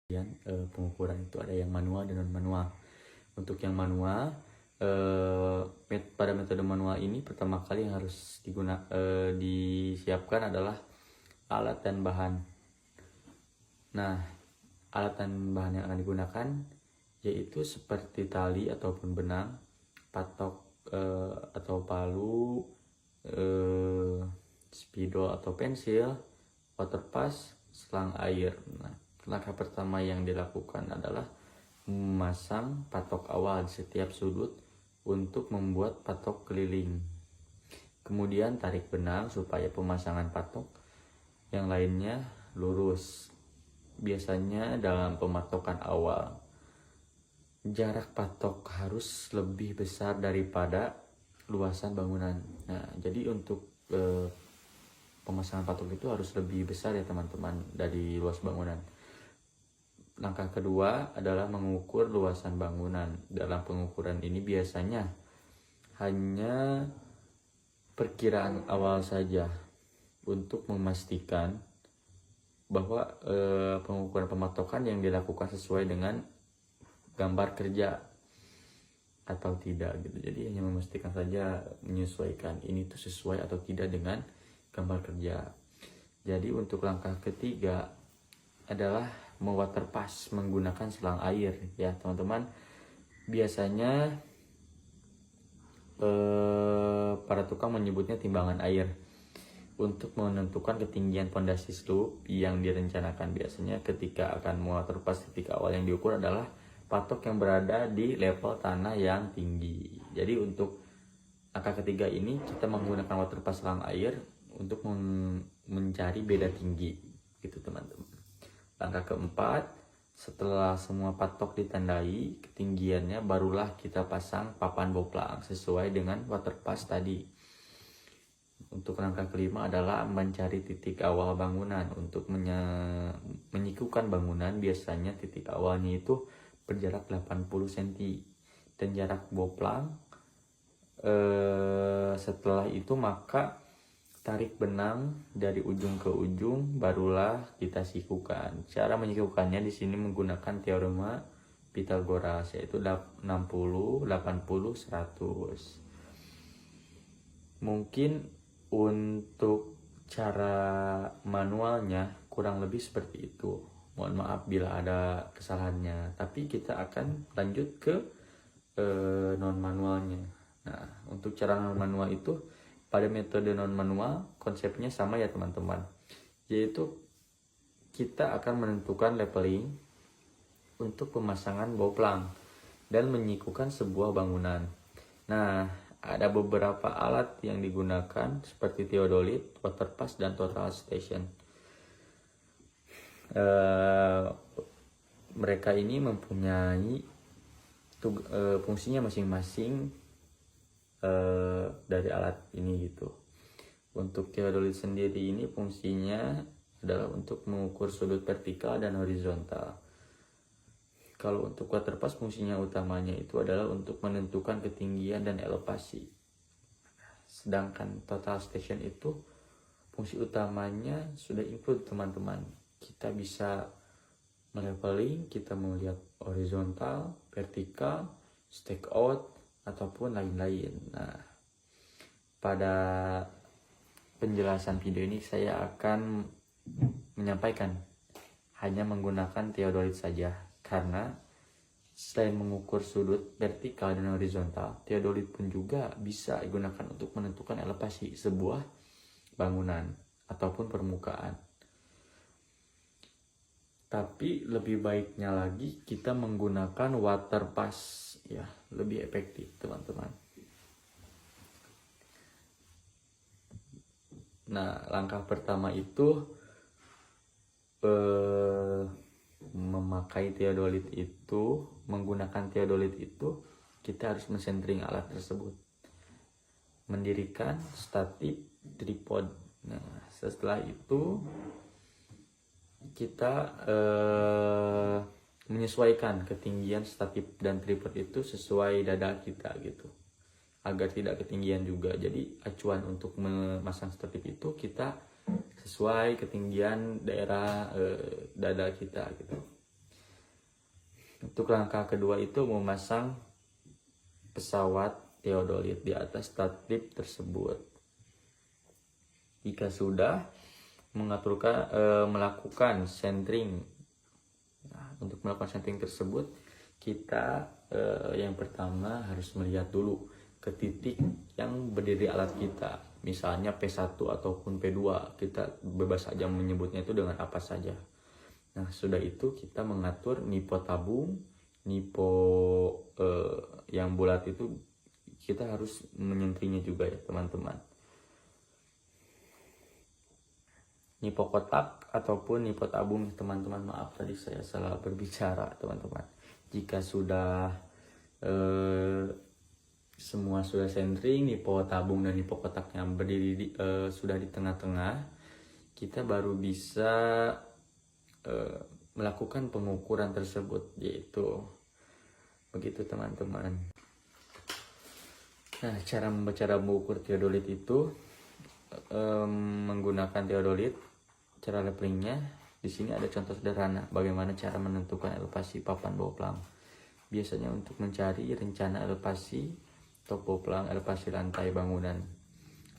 Pengukuran itu ada yang manual dan non manual. Untuk yang manual, pada metode manual ini pertama kali yang harus disiapkan adalah alat dan bahan. Nah, alat dan bahan yang akan digunakan yaitu seperti tali ataupun benang, patok atau palu, spidol atau pensil, water pass, selang air. Nah, langkah pertama yang dilakukan adalah memasang patok awal di setiap sudut untuk membuat patok keliling. Kemudian tarik benang supaya pemasangan patok yang lainnya lurus. Biasanya dalam pematokan awal, jarak patok harus lebih besar daripada luasan bangunan. Nah, jadi untuk pemasangan patok itu harus lebih besar ya teman-teman dari luas bangunan. Langkah kedua adalah mengukur luasan bangunan. Dalam pengukuran ini biasanya hanya perkiraan awal saja untuk memastikan bahwa pengukuran pematokan yang dilakukan sesuai dengan gambar kerja atau tidak gitu. Jadi hanya memastikan saja, menyesuaikan ini tuh sesuai atau tidak dengan gambar kerja. Jadi untuk langkah ketiga adalah mewater pass menggunakan selang air ya teman-teman. Biasanya para tukang menyebutnya timbangan air untuk menentukan ketinggian pondasi slope yang direncanakan. Biasanya ketika akan mewater pass, titik awal yang diukur adalah patok yang berada di level tanah yang tinggi. Jadi untuk angka ketiga ini kita menggunakan water pass selang air untuk mencari beda tinggi gitu teman-teman. Langkah keempat, setelah semua patok ditandai ketinggiannya, barulah kita pasang papan boplang sesuai dengan water pass tadi. Untuk langkah kelima adalah mencari titik awal bangunan. Untuk menyikukan bangunan biasanya titik awalnya itu berjarak 80 cm dan jarak boplang setelah itu maka tarik benang dari ujung ke ujung, barulah kita sikukan. Cara menyikukannya di sini menggunakan teorema Pythagoras, yaitu 60, 80, 100. Mungkin untuk cara manualnya kurang lebih seperti itu. Mohon maaf bila ada kesalahannya, tapi kita akan lanjut ke non manualnya. Nah, untuk cara non manual itu, pada metode non manual konsepnya sama ya teman-teman, yaitu kita akan menentukan leveling untuk pemasangan boplang dan menyikukan sebuah bangunan. Nah, ada beberapa alat yang digunakan seperti theodolit, water pass, dan total station. Mereka ini mempunyai fungsinya masing-masing dari alat ini gitu. Untuk theodolit sendiri ini fungsinya adalah untuk mengukur sudut vertikal dan horizontal. Kalau untuk water pass fungsinya utamanya itu adalah untuk menentukan ketinggian dan elevasi. Sedangkan total station itu fungsi utamanya sudah include teman-teman. Kita bisa meleveling, kita melihat horizontal, vertikal, stake out, ataupun lain-lain. Nah, pada penjelasan video ini saya akan menyampaikan hanya menggunakan theodolit saja, karena selain mengukur sudut vertikal dan horizontal, theodolit pun juga bisa digunakan untuk menentukan elevasi sebuah bangunan ataupun permukaan. Tapi lebih baiknya lagi kita menggunakan water pass ya, lebih efektif teman-teman. Nah, langkah pertama itu memakai theodolit itu, menggunakan theodolit itu kita harus mensentering alat tersebut, mendirikan static tripod. Nah, setelah itu kita menyesuaikan ketinggian statif dan tripod itu sesuai dada kita gitu, agar tidak ketinggian juga. Jadi acuan untuk memasang statif itu kita sesuai ketinggian daerah dada kita gitu. Untuk langkah kedua itu memasang pesawat teodolit di atas tatlip tersebut. Jika sudah melakukan centering, nah, untuk melakukan centering tersebut kita yang pertama harus melihat dulu ke titik yang berdiri alat kita, misalnya P1 ataupun P2, kita bebas saja menyebutnya itu dengan apa saja. Nah, sudah itu kita mengatur nipo tabung, nipo yang bulat itu kita harus menyentrinya juga ya teman-teman. Nipo kotak ataupun nipo tabung teman-teman, maaf tadi saya salah berbicara teman-teman. Jika sudah semua sudah centering, nipo tabung dan nipo kotaknya berdiri sudah di tengah-tengah, kita baru bisa melakukan pengukuran tersebut, yaitu begitu teman-teman. Nah, cara mengukur teodolit itu menggunakan teodolit. Cara levelingnya di sini ada contoh sederhana bagaimana cara menentukan elevasi papan boplang. Biasanya untuk mencari rencana elevasi atau boplang elevasi lantai bangunan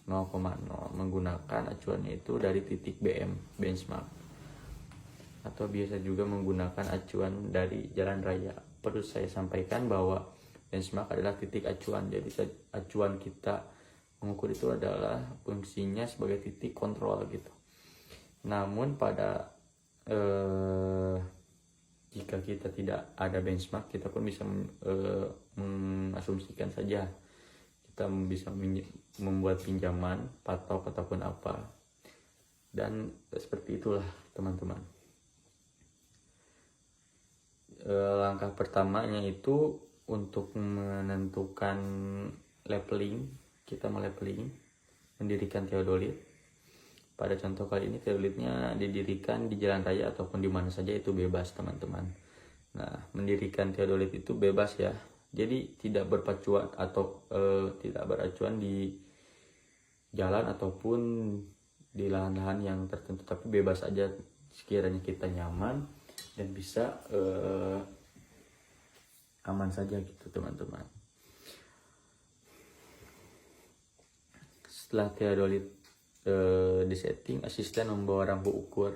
0,0 menggunakan acuannya itu dari titik BM benchmark, atau biasa juga menggunakan acuan dari jalan raya. Perlu saya sampaikan bahwa benchmark adalah titik acuan, jadi acuan kita mengukur itu adalah fungsinya sebagai titik kontrol gitu. Namun pada jika kita tidak ada benchmark, kita pun bisa mengasumsikan saja, kita bisa membuat pinjaman, patok ataupun apa, dan seperti itulah teman-teman. Langkah pertamanya itu untuk menentukan leveling, kita meleveling, mendirikan teodolit. Pada contoh kali ini teodolitnya didirikan di jalan raya ataupun di mana saja, itu bebas teman-teman. Nah, mendirikan teodolit itu bebas ya, jadi tidak berpacuan atau tidak beracuan di jalan ataupun di lahan-lahan yang tertentu, tapi bebas aja sekiranya kita nyaman dan bisa aman saja gitu teman-teman. Setelah teodolit disetting, asisten membawa rambu ukur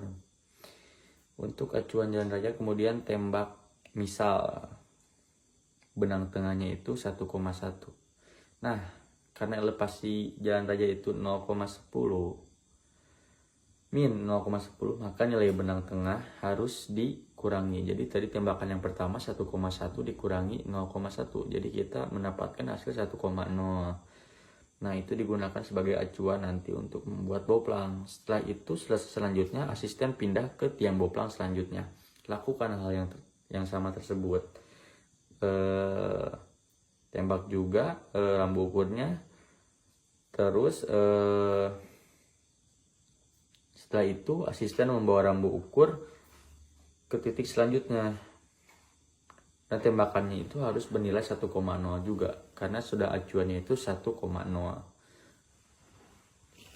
untuk acuan jalan raya, kemudian tembak, misal benang tengahnya itu 1,1. Nah, karena elevasi jalan raya itu 0,10 min 0,10, maka nilai benang tengah harus dikurangi. Jadi tadi tembakan yang pertama 1,1 dikurangi 0,1, jadi kita mendapatkan hasil 1,0. Nah, itu digunakan sebagai acuan nanti untuk membuat boplang. Setelah itu, selanjutnya asisten pindah ke tiang boplang selanjutnya. Lakukan hal yang sama tersebut. Tembak juga rambu ukurnya. Terus setelah itu asisten membawa rambu ukur ke titik selanjutnya. Dan tembakannya itu harus bernilai 1,0 juga, karena sudah acuannya itu 1,0.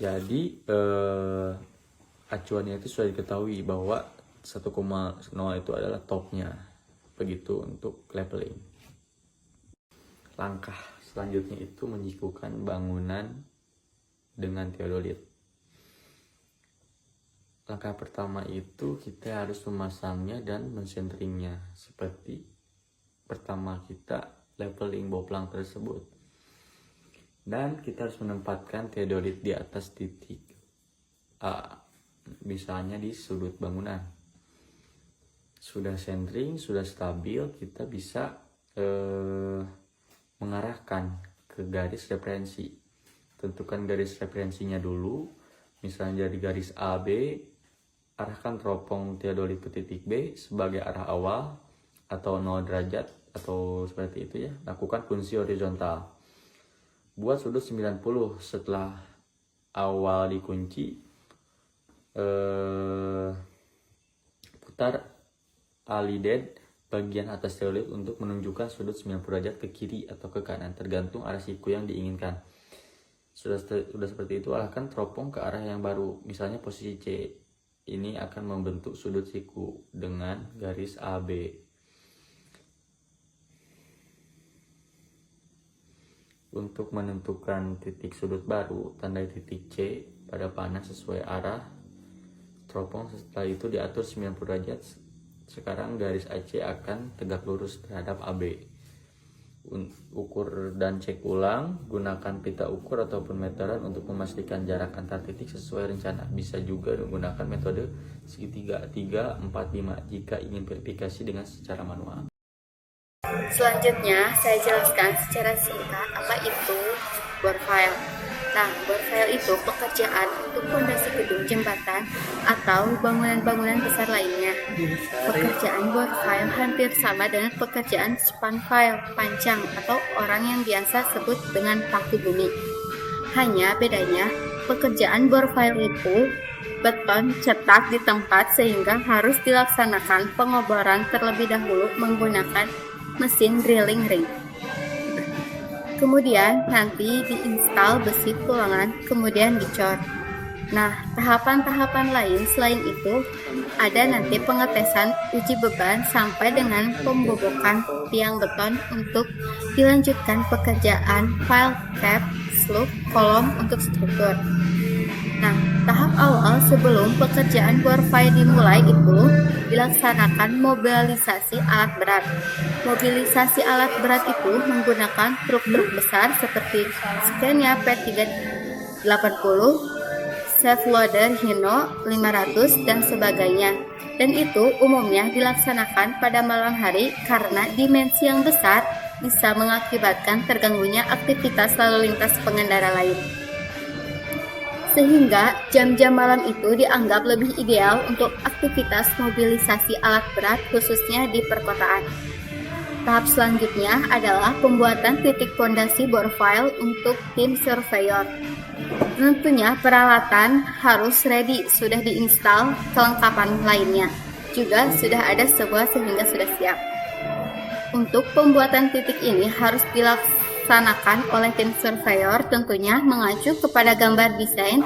Jadi acuannya itu sudah diketahui bahwa 1,0 itu adalah topnya. Begitu untuk leveling. Langkah selanjutnya itu menyikukan bangunan dengan teodolit. Langkah pertama itu kita harus memasangnya dan mensenteringnya. Seperti pertama kita leveling boplang tersebut, dan kita harus menempatkan teodolit di atas titik A, misalnya di sudut bangunan. Sudah centering, sudah stabil, kita bisa mengarahkan ke garis referensi. Tentukan garis referensinya dulu, misalnya dari garis AB, arahkan teropong teodolit ke titik B sebagai arah awal atau 0 derajat atau seperti itu ya. Lakukan fungsi horizontal. Buat sudut 90 setelah awal dikunci. Putar alided bagian atas teodolit untuk menunjukkan sudut 90 derajat ke kiri atau ke kanan, tergantung arah siku yang diinginkan. Sudah seperti itu, arahkan teropong ke arah yang baru. Misalnya posisi C ini akan membentuk sudut siku dengan garis AB. Untuk menentukan titik sudut baru, tandai titik C pada panah sesuai arah teropong. Setelah itu diatur 90 derajat. Sekarang garis AC akan tegak lurus terhadap AB. Ukur dan cek ulang, gunakan pita ukur ataupun meteran untuk memastikan jarak antar titik sesuai rencana. Bisa juga menggunakan metode segitiga 3, 4, 5 jika ingin verifikasi dengan secara manual. Selanjutnya, saya jelaskan secara singkat apa itu bore file. Nah, bore file itu pekerjaan untuk fondasi gedung, jembatan, atau bangunan-bangunan besar lainnya. Pekerjaan bore file hampir sama dengan pekerjaan span file, pancang, atau orang yang biasa sebut dengan paku bumi. Hanya bedanya, pekerjaan bore file itu beton cetak di tempat sehingga harus dilaksanakan pengoboran terlebih dahulu menggunakan mesin drilling ring. Kemudian nanti diinstal besi tulangan, kemudian dicor. Nah, tahapan-tahapan lain selain itu ada nanti pengetesan uji beban sampai dengan pembobokan tiang beton untuk dilanjutkan pekerjaan file cap, slope, kolom untuk struktur. Nah, tahap awal sebelum pekerjaan bore file dimulai itu dilaksanakan mobilisasi alat berat. Mobilisasi alat berat itu menggunakan truk-truk besar seperti Scania P380, Safe Loader Hino 500, dan sebagainya. Dan itu umumnya dilaksanakan pada malam hari karena dimensi yang besar bisa mengakibatkan terganggunya aktivitas lalu lintas pengendara lain. Sehingga jam-jam malam itu dianggap lebih ideal untuk aktivitas mobilisasi alat berat khususnya di perkotaan. Tahap selanjutnya adalah pembuatan titik fondasi bore file untuk tim surveyor. Tentunya peralatan harus ready, sudah diinstal, kelengkapan lainnya juga sudah ada semua sehingga sudah siap. Untuk pembuatan titik ini harus dilaksanakan oleh tim surveyor, tentunya mengacu kepada gambar desain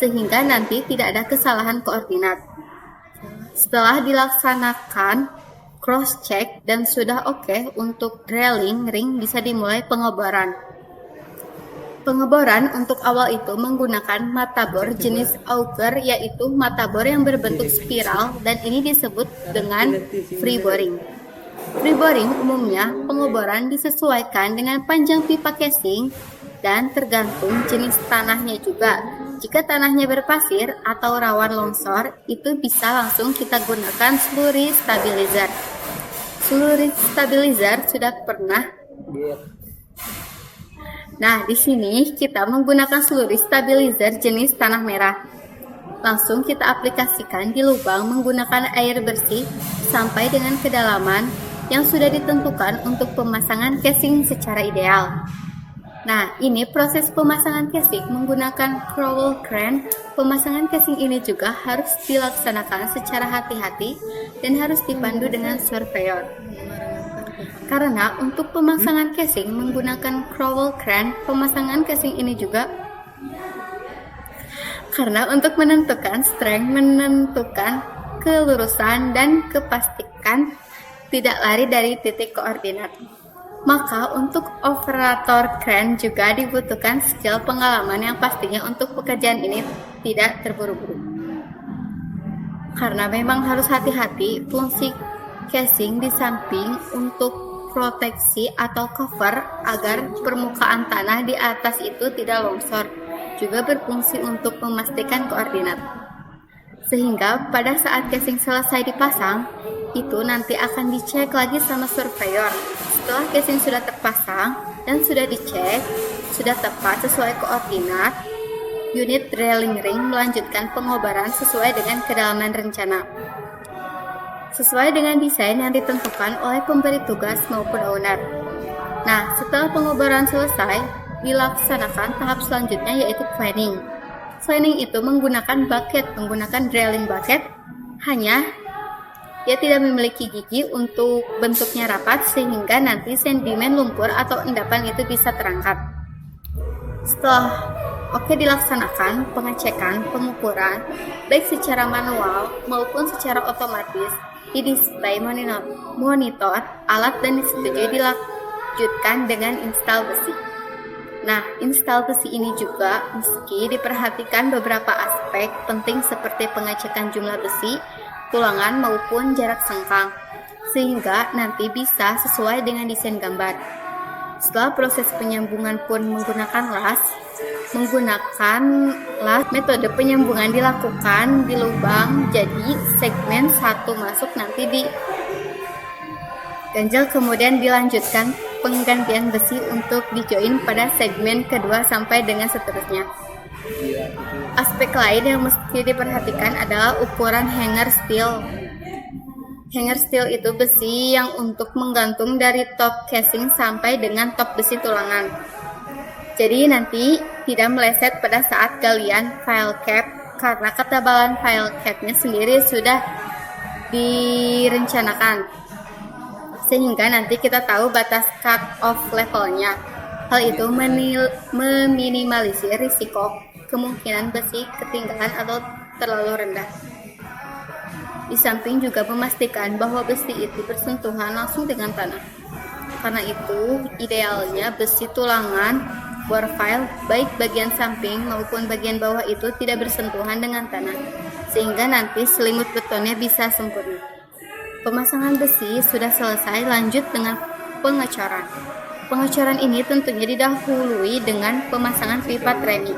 sehingga nanti tidak ada kesalahan koordinat. Setelah dilaksanakan cross check dan sudah oke untuk drilling ring, bisa dimulai pengeboran. Pengeboran untuk awal itu menggunakan mata bor jenis auger, yaitu mata bor yang berbentuk spiral, dan ini disebut dengan free boring. Free boring umumnya pengeboran disesuaikan dengan panjang pipa casing dan tergantung jenis tanahnya juga. Jika tanahnya berpasir atau rawan longsor, itu bisa langsung kita gunakan slurry stabilizer. Slurry stabilizer sudah pernah. Nah, di sini kita menggunakan slurry stabilizer jenis tanah merah. Langsung kita aplikasikan di lubang menggunakan air bersih sampai dengan kedalaman yang sudah ditentukan untuk pemasangan casing secara ideal. Nah, ini proses pemasangan casing menggunakan crawl crane. Pemasangan casing ini juga harus dilaksanakan secara hati-hati dan harus dipandu dengan surveyor. Karena untuk pemasangan casing menggunakan crawl crane, pemasangan casing ini juga karena untuk menentukan strength, menentukan kelurusan dan kepastikan tidak lari dari titik koordinat. Maka untuk operator crane juga dibutuhkan skill pengalaman yang pastinya untuk pekerjaan ini tidak terburu-buru. Karena memang harus hati-hati, fungsi casing di samping untuk proteksi atau cover agar permukaan tanah di atas itu tidak longsor, juga berfungsi untuk memastikan koordinat. Sehingga pada saat casing selesai dipasang, itu nanti akan dicek lagi sama surveyor. Setelah casing sudah terpasang dan sudah dicek, sudah tepat sesuai koordinat, unit drilling ring melanjutkan pengobaran sesuai dengan kedalaman rencana. Sesuai dengan desain yang ditentukan oleh pemberi tugas maupun owner. Nah, setelah pengobaran selesai, dilaksanakan tahap selanjutnya yaitu planning. Planning itu menggunakan bucket, menggunakan drilling bucket, hanya dia tidak memiliki gigi untuk bentuknya rapat sehingga nanti sedimen lumpur atau endapan itu bisa terangkat. Setelah dilaksanakan pengecekan, pengukuran, baik secara manual maupun secara otomatis, di display monitor alat dan disetujui dilanjutkan dengan install besi. Nah, install besi ini juga meski diperhatikan beberapa aspek penting seperti pengecekan jumlah besi, tulangan maupun jarak sengkang, sehingga nanti bisa sesuai dengan desain gambar. Setelah proses penyambungan pun menggunakan las, metode penyambungan dilakukan di lubang, jadi segmen satu masuk nanti di ganjel, kemudian dilanjutkan penggantian besi untuk dijoin pada segmen kedua sampai dengan seterusnya. Aspek lain yang mesti diperhatikan adalah ukuran hanger steel. Hanger steel itu besi yang untuk menggantung dari top casing sampai dengan top besi tulangan. Jadi nanti tidak meleset pada saat galian file cap, karena ketebalan file capnya sendiri sudah direncanakan, sehingga nanti kita tahu batas cut off levelnya. Hal itu meminimalisir risiko kemungkinan besi ketinggalan atau terlalu rendah. Di samping juga memastikan bahwa besi itu bersentuhan langsung dengan tanah. Karena itu, idealnya besi tulangan bore file baik bagian samping maupun bagian bawah itu tidak bersentuhan dengan tanah, sehingga nanti selimut betonnya bisa sempurna. Pemasangan besi sudah selesai, lanjut dengan pengecoran. Pengecoran ini tentunya didahului dengan pemasangan pipa tremi.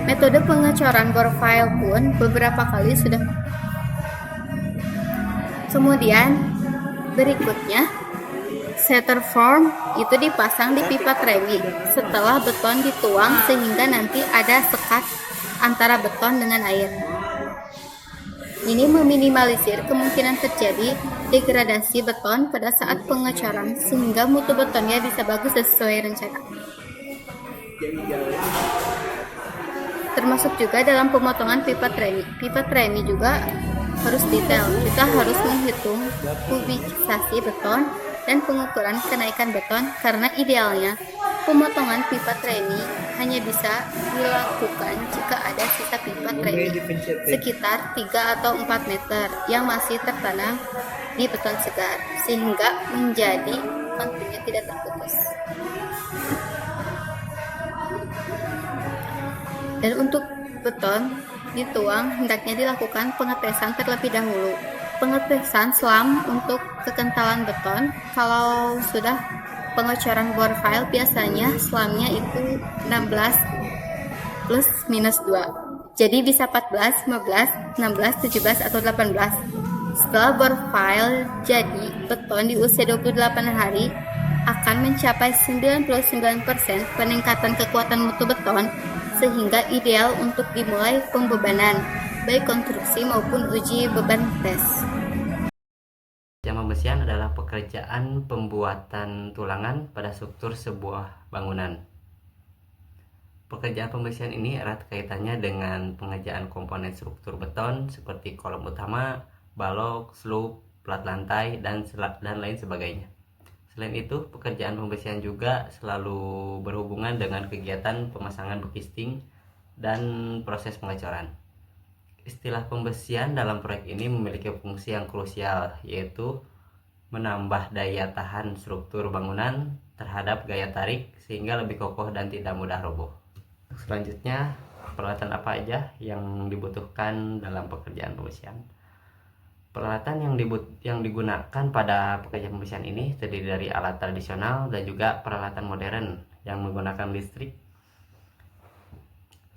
Metode pengecoran bore file pun beberapa kali sudah. Kemudian berikutnya setter form itu dipasang di pipa tremi setelah beton dituang, sehingga nanti ada sekat antara beton dengan air. Ini meminimalisir kemungkinan terjadi degradasi beton pada saat pengecoran, sehingga mutu betonnya bisa bagus sesuai rencana. Termasuk juga dalam pemotongan pipa tremi. Pipa tremi juga harus detail. Kita harus menghitung kubikisasi beton dan pengukuran kenaikan beton, karena idealnya pemotongan pipa tremi hanya bisa dilakukan jika ada sisa pipa tremi sekitar 3 atau 4 meter yang masih tertanam di beton segar, sehingga menjadi mantunya tidak terputus. Dan untuk beton dituang, hendaknya dilakukan pengetesan terlebih dahulu. Pengetesan selam untuk kekentalan beton. Kalau sudah pengecoran bore file, biasanya selamnya itu 16 plus minus 2. Jadi bisa 14, 15, 16, 17, atau 18. Setelah bore file jadi, beton di usia 28 hari akan mencapai 99% peningkatan kekuatan mutu beton, sehingga ideal untuk dimulai pembebanan, baik konstruksi maupun uji beban tes. Yang pembesian adalah pekerjaan pembuatan tulangan pada struktur sebuah bangunan. Pekerjaan pembesian ini erat kaitannya dengan pengerjaan komponen struktur beton seperti kolom utama, balok, slope, plat lantai, dan lain sebagainya. Selain itu, pekerjaan pembesian juga selalu berhubungan dengan kegiatan pemasangan bekisting dan proses pengecoran. Istilah pembesian dalam proyek ini memiliki fungsi yang krusial, yaitu menambah daya tahan struktur bangunan terhadap gaya tarik sehingga lebih kokoh dan tidak mudah roboh. Selanjutnya, peralatan apa aja yang dibutuhkan dalam pekerjaan pembesian? Peralatan yang digunakan pada pekerjaan pembesian ini terdiri dari alat tradisional dan juga peralatan modern yang menggunakan listrik.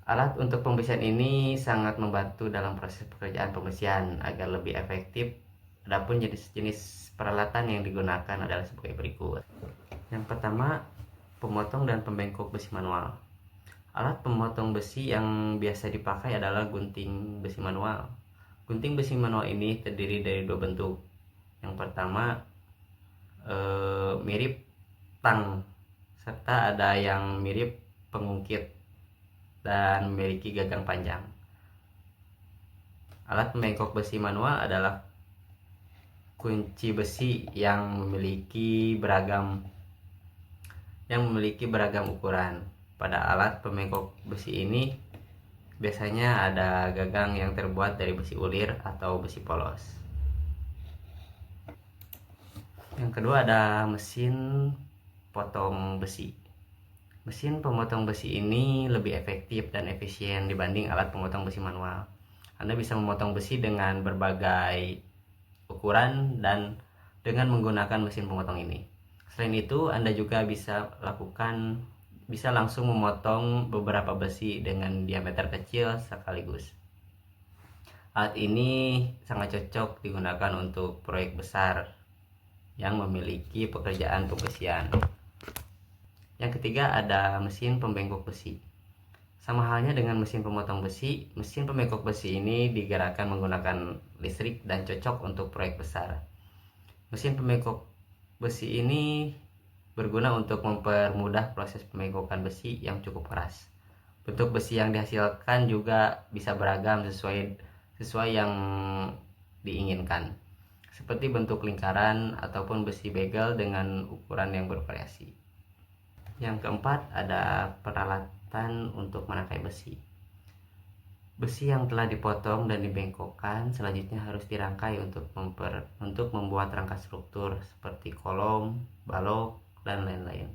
Alat untuk pembesian ini sangat membantu dalam proses pekerjaan pembesian agar lebih efektif. Adapun jenis-jenis peralatan yang digunakan adalah sebagai berikut. Yang pertama, pemotong dan pembengkok besi manual. Alat pemotong besi yang biasa dipakai adalah gunting besi manual. Gunting besi manual ini terdiri dari dua bentuk. Yang pertama mirip tang, serta ada yang mirip pengungkit dan memiliki gagang panjang. Alat pembengkok besi manual adalah kunci besi yang memiliki beragam ukuran. Pada alat pembengkok besi ini biasanya ada gagang yang terbuat dari besi ulir atau besi polos. Yang kedua ada mesin potong besi. Mesin pemotong besi ini lebih efektif dan efisien dibanding alat pemotong besi manual. Anda bisa memotong besi dengan berbagai ukuran dan dengan menggunakan mesin pemotong ini. Selain itu, Anda juga bisa langsung memotong beberapa besi dengan diameter kecil sekaligus. Alat ini sangat cocok digunakan untuk proyek besar yang memiliki pekerjaan pembesian. Yang ketiga ada mesin pembengkok besi. Sama halnya dengan mesin pemotong besi, mesin pembengkok besi ini digerakkan menggunakan listrik dan cocok untuk proyek besar. Mesin pembengkok besi ini berguna untuk mempermudah proses pembengkokan besi yang cukup keras. Bentuk besi yang dihasilkan juga bisa beragam sesuai yang diinginkan, seperti bentuk lingkaran ataupun besi bagel dengan ukuran yang bervariasi. Yang keempat ada peralatan untuk merangkai besi. Besi yang telah dipotong dan dibengkokkan selanjutnya harus dirangkai untuk membuat rangka struktur seperti kolom, balok, dan lain-lain.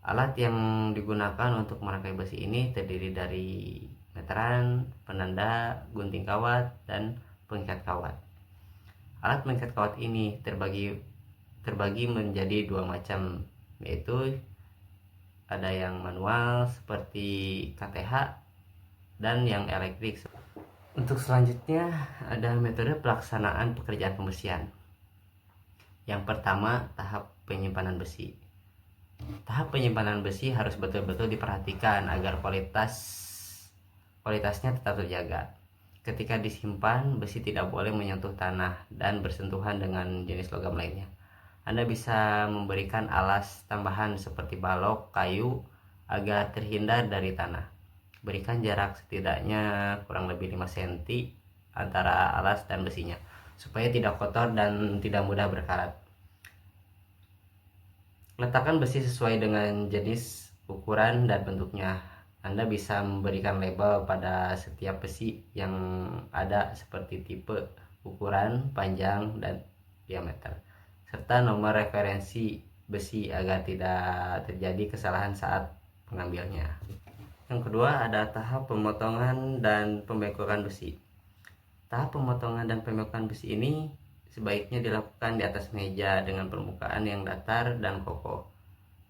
Alat yang digunakan untuk merangkai besi ini terdiri dari meteran, penanda, gunting kawat, dan pengikat kawat. Alat pengikat kawat ini terbagi menjadi dua macam, yaitu ada yang manual seperti KTH dan yang elektrik. Untuk selanjutnya ada metode pelaksanaan pekerjaan pembesian. Yang pertama, tahap penyimpanan besi. Tahap penyimpanan besi harus betul-betul diperhatikan agar kualitasnya tetap terjaga. Ketika disimpan, besi tidak boleh menyentuh tanah dan bersentuhan dengan jenis logam lainnya. Anda bisa memberikan alas tambahan seperti balok, kayu agar terhindar dari tanah. Berikan jarak setidaknya kurang lebih 5 cm antara alas dan besinya supaya tidak kotor dan tidak mudah berkarat. Letakkan besi sesuai dengan jenis, ukuran, dan bentuknya. Anda bisa memberikan label pada setiap besi yang ada seperti tipe, ukuran, panjang, dan diameter, serta nomor referensi besi agar tidak terjadi kesalahan saat pengambilnya. Yang kedua ada tahap pemotongan dan pembengkokan besi. Tahap pemotongan dan pembengkokan besi ini sebaiknya dilakukan di atas meja dengan permukaan yang datar dan kokoh.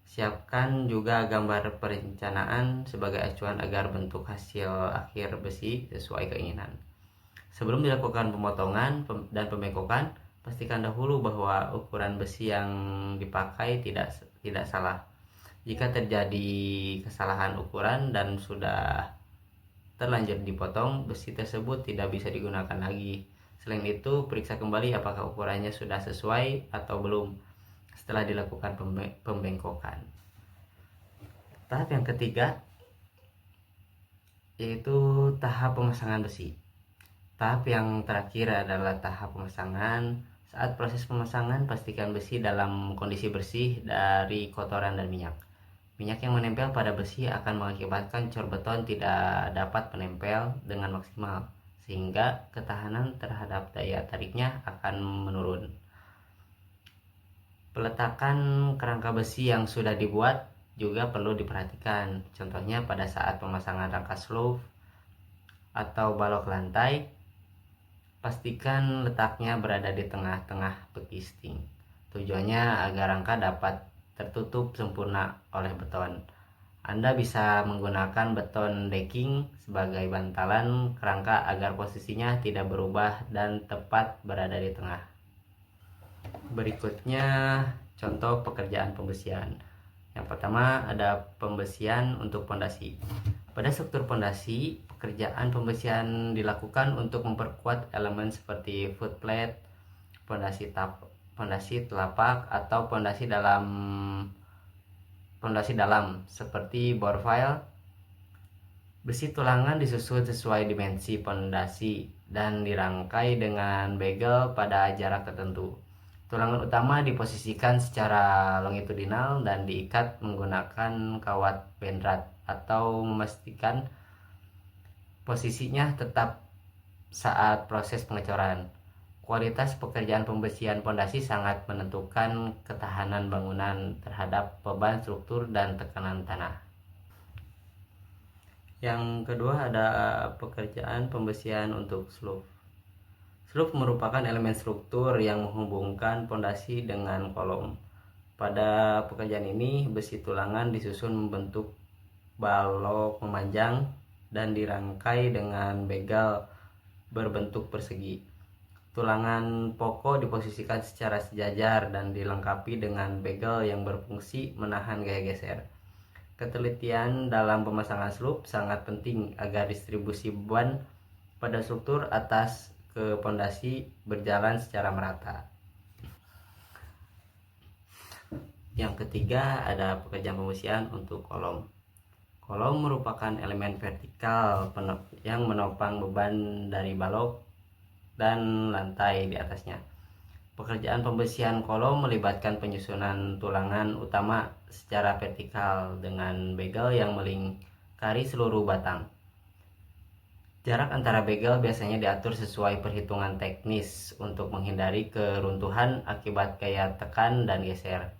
Siapkan juga gambar perencanaan sebagai acuan agar bentuk hasil akhir besi sesuai keinginan. Sebelum dilakukan pemotongan dan pembengkokan, pastikan dahulu bahwa ukuran besi yang dipakai tidak salah. Jika terjadi kesalahan ukuran dan sudah terlanjur dipotong, besi tersebut tidak bisa digunakan lagi. Selain itu, periksa kembali apakah ukurannya sudah sesuai atau belum setelah dilakukan pembengkokan. Tahap yang ketiga yaitu tahap pemasangan besi. Tahap yang terakhir adalah tahap pemasangan. Saat proses pemasangan, pastikan besi dalam kondisi bersih dari kotoran dan minyak. Minyak yang menempel pada besi akan mengakibatkan cor beton tidak dapat menempel dengan maksimal, sehingga ketahanan terhadap daya tariknya akan menurun. Peletakan kerangka besi yang sudah dibuat juga perlu diperhatikan. Contohnya pada saat pemasangan rangka slope atau balok lantai, pastikan letaknya berada di tengah-tengah bekisting. Tujuannya agar rangka dapat tertutup sempurna oleh beton. Anda bisa menggunakan beton decking sebagai bantalan kerangka agar posisinya tidak berubah dan tepat berada di tengah. Berikutnya contoh pekerjaan pembesian. Yang pertama ada pembesian untuk pondasi. Pada struktur pondasi, pekerjaan pembesian dilakukan untuk memperkuat elemen seperti footplate, pondasi telapak, atau pondasi dalam seperti bore file. Besi tulangan disusun sesuai dimensi pondasi dan dirangkai dengan bagel pada jarak tertentu. Tulangan utama diposisikan secara longitudinal dan diikat menggunakan kawat benrat atau memastikan posisinya tetap saat proses pengecoran. Kualitas pekerjaan pembersihan pondasi sangat menentukan ketahanan bangunan terhadap beban struktur dan tekanan tanah. Yang kedua ada pekerjaan pembersihan untuk slope. Slope merupakan elemen struktur yang menghubungkan pondasi dengan kolom. Pada pekerjaan ini, besi tulangan disusun membentuk balok memanjang dan dirangkai dengan begal berbentuk persegi. Tulangan pokok diposisikan secara sejajar dan dilengkapi dengan begal yang berfungsi menahan gaya geser. Ketelitian dalam pemasangan slope sangat penting agar distribusi beban pada struktur atas ke pondasi berjalan secara merata. Yang ketiga ada pekerjaan pembersihan untuk kolom. Kolom merupakan elemen vertikal yang menopang beban dari balok dan lantai di atasnya. Pekerjaan pembersihan kolom melibatkan penyusunan tulangan utama secara vertikal dengan begal yang melingkari seluruh batang. Jarak antara begal biasanya diatur sesuai perhitungan teknis untuk menghindari keruntuhan akibat gaya tekan dan geser.